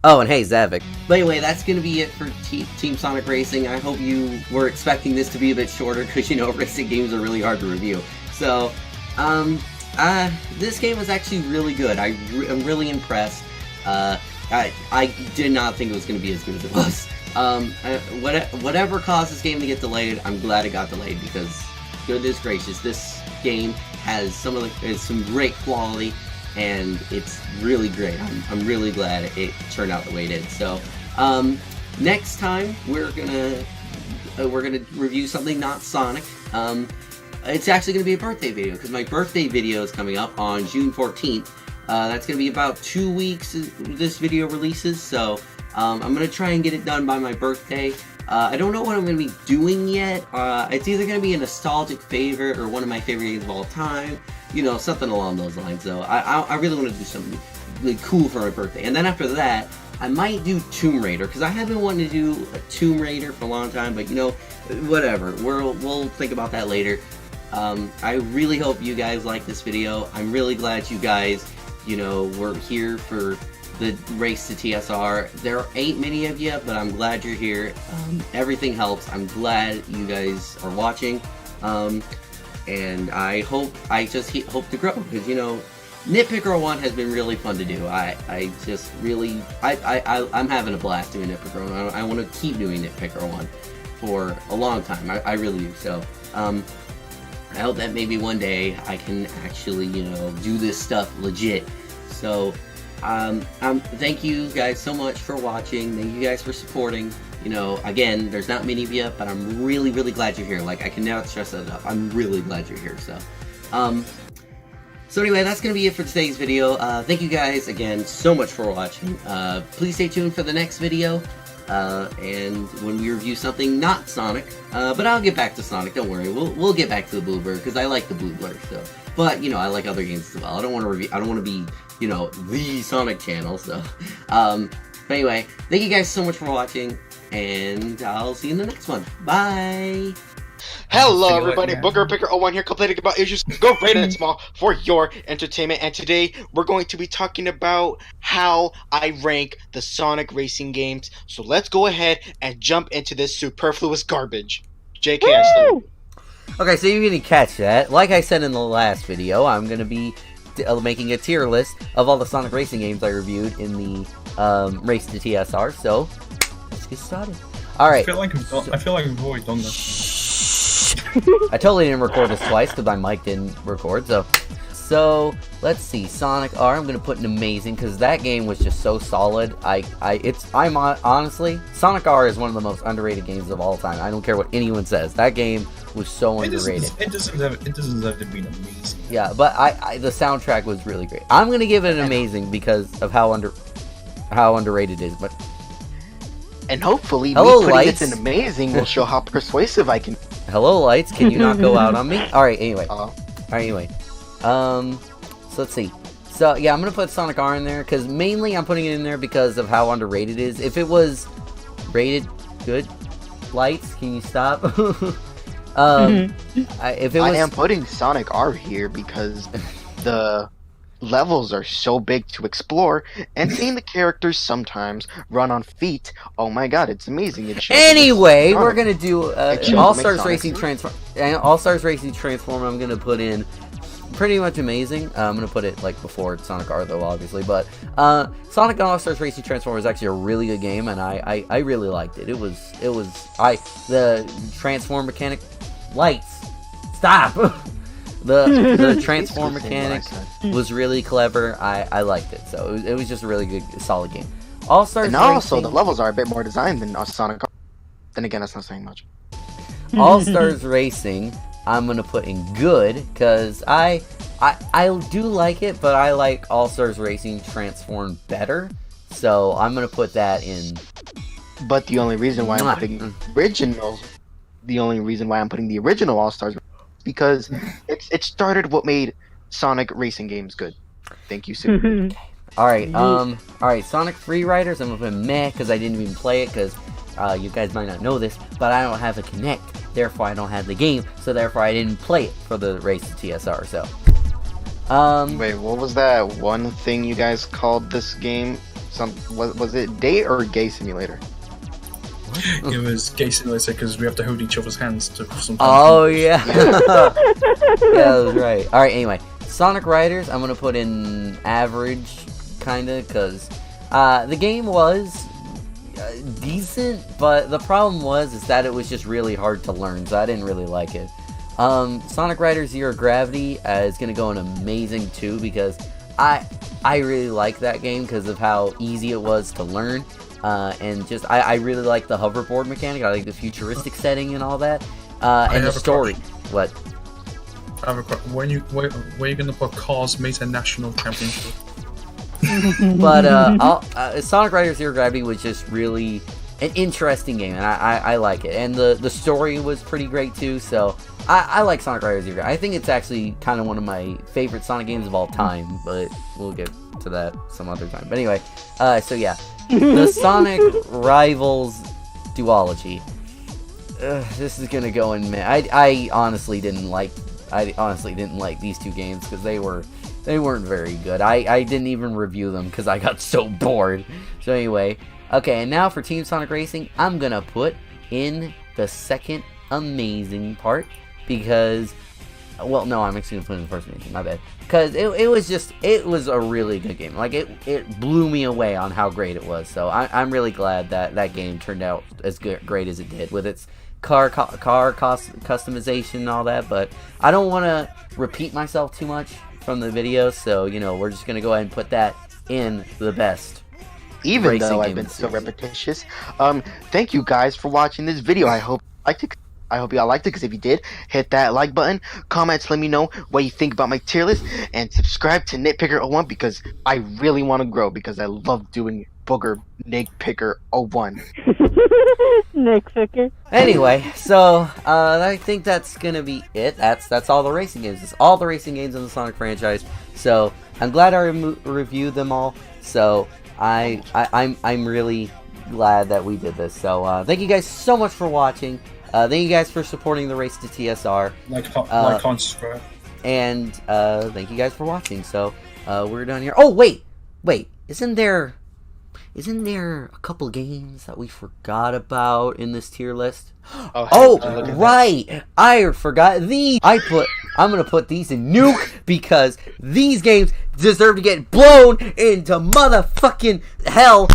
[SPEAKER 13] Oh, and hey, Zavik.
[SPEAKER 1] But anyway, that's going to be it for Team Sonic Racing. I hope you were expecting this to be a bit shorter, because, you know, racing games are really hard to review. So, this game was actually really good. I'm really impressed. I did not think it was going to be as good as it was. Whatever caused this game to get delayed, I'm glad it got delayed, because, goodness gracious, this game has some great quality, and it's really great. I'm really glad it turned out the way it did. So, next time we're gonna review something not Sonic. It's actually gonna be a birthday video, because my birthday video is coming up on June 14th. That's gonna be about 2 weeks this video releases. So, I'm gonna try and get it done by my birthday. I don't know what I'm going to be doing yet. It's either going to be a nostalgic favorite or one of my favorite games of all time. You know, something along those lines, though. I really want to do something really cool for my birthday. And then after that, I might do Tomb Raider, because I have been wanting to do a Tomb Raider for a long time, but, you know, whatever. We'll think about that later. I really hope you guys like this video. I'm really glad you guys, you know, were here for the Race to TSR. There ain't many of you, but I'm glad you're here. Everything helps. I'm glad you guys are watching. And I just hope to grow, because, you know, Nitpicker 1 has been really fun to do. I'm having a blast doing Nitpicker 1. I want to keep doing Nitpicker 1 for a long time. I really do. So, I hope that maybe one day I can actually, you know, do this stuff legit. So, thank you guys so much for watching. Thank you guys for supporting. You know, again, there's not many of you, but I'm really, really glad you're here. Like, I can never stress that enough. I'm really glad you're here. So anyway, that's going to be it for today's video. Thank you guys again so much for watching. Please stay tuned for the next video. And when we review something not Sonic, but I'll get back to Sonic, don't worry. We'll get back to the Bluebird, because I like the Bluebird, so. But, you know, I like other games as well. I don't want to be, you know, the Sonic channel, so. But anyway, thank you guys so much for watching, and I'll see you in the next one. Bye!
[SPEAKER 16] Hello everybody, Booger Picker 01 here, complaining about issues go great and small for your entertainment, and today we're going to be talking about how I rank the Sonic racing games. So let's go ahead and jump into this superfluous garbage. JK,
[SPEAKER 13] Okay, so you didn't catch that. Like I said in the last video, I'm going to be making a tier list of all the Sonic racing games I reviewed in the Race to TSR, so let's get started. Alright.
[SPEAKER 10] I feel like I've always done this.
[SPEAKER 13] I totally didn't record this twice because my mic didn't record, so let's see. Sonic R, I'm gonna put an amazing, because that game was just so solid. Honestly, Sonic R is one of the most underrated games of all time. I don't care what anyone says. That game was so underrated.
[SPEAKER 10] It doesn't have to be amazing.
[SPEAKER 13] Yeah, but the soundtrack was really great. I'm gonna give it an amazing because of how underrated it is. But
[SPEAKER 16] and hopefully,
[SPEAKER 13] hello,
[SPEAKER 16] me putting
[SPEAKER 13] Lights.
[SPEAKER 16] this in amazing will show how persuasive I can.
[SPEAKER 13] Hello, Lights. Can you not go out on me? All right. Anyway. So let's see. So yeah, I'm gonna put Sonic R in there, because mainly I'm putting it in there because of how underrated it is. If it was rated good, Lights, can you stop? I
[SPEAKER 16] am putting Sonic R here because the levels are so big to explore, and seeing the characters sometimes run on feet, oh my god, it's amazing.
[SPEAKER 13] Anyway, we're gonna do All-Stars Racing Transform. All-Stars Racing Transform I'm gonna put in pretty much amazing. I'm gonna put it like before Sonic R though, obviously, but Sonic All-Stars Racing Transform is actually a really good game, and I really liked it. The transform mechanic. Lights, stop. The transform mechanic was really clever. I liked it, so it was just a really good, solid game. All-Stars Racing.
[SPEAKER 16] And also, the levels are a bit more designed than Sonic. Then again, that's not saying much.
[SPEAKER 13] All-Stars Racing, I'm gonna put in good, because I do like it, but I like All-Stars Racing Transform better, so I'm gonna put that in.
[SPEAKER 16] But the only reason why I'm putting the original All-Stars because it started what made Sonic racing games good. Thank you, Super.
[SPEAKER 13] Alright, Sonic Free Riders, I'm gonna put meh, because I didn't even play it, because you guys might not know this, but I don't have a Kinect, therefore I don't have the game, so therefore I didn't play it for the Race to TSR, so.
[SPEAKER 16] Wait, what was that one thing you guys called this game? Was it Date or Gay Simulator?
[SPEAKER 10] It was Gay Simulator because we have to hold each other's hands to sometimes.
[SPEAKER 13] Oh, yeah. Yeah, that was right. Alright, anyway. Sonic Riders, I'm gonna put in average, kinda, because the game was decent, but the problem is that it was just really hard to learn, so I didn't really like it. Sonic Riders Zero Gravity is gonna go in amazing too, because I really like that game because of how easy it was to learn, and just I really like the hoverboard mechanic. I like the futuristic setting and all that, and the story. What?
[SPEAKER 10] I have a question. Where are you gonna put Cars Meta National Championship?
[SPEAKER 13] But Sonic Riders Zero Gravity was just really an interesting game, and I like it, and the story was pretty great too. So I like Sonic Riders Zero Gravity. I think it's actually kind of one of my favorite Sonic games of all time, but we'll get to that some other time. But anyway, so yeah, the Sonic Rivals duology. This is gonna go in. I honestly didn't like these two games because they weren't very good. I didn't even review them because I got so bored. So anyway, okay, and now for Team Sonic Racing, I'm gonna put in the second amazing part because, well, no, I'm actually gonna put in the first amazing. My bad. Because it was a really good game. Like it blew me away on how great it was. So I'm really glad that game turned out as great as it did with its car customization and all that. But I don't want to repeat myself too much from the video, so we're just gonna go ahead and put that in the best.
[SPEAKER 16] Even though I've been so repetitious, thank you guys for watching this video. I hope you all liked it, because if you did, hit that like button, comments, let me know what you think about my tier list, and subscribe to Nitpicker01 because I really want to grow, because I love doing Booger Nitpicker01.
[SPEAKER 9] Nitpicker.
[SPEAKER 13] Anyway, so I think that's gonna be it. That's all the racing games. It's all the racing games in the Sonic franchise. So I'm glad I reviewed them all. So I'm really glad that we did this. So thank you guys so much for watching. Thank you guys for supporting the Race to TSR.
[SPEAKER 10] Like, comment, subscribe.
[SPEAKER 13] And thank you guys for watching. So we're done here. Oh wait, isn't there a couple games that we forgot about in this tier list? Right, I forgot these. I'm gonna put these in nuke because these games deserve to get blown into motherfucking hell.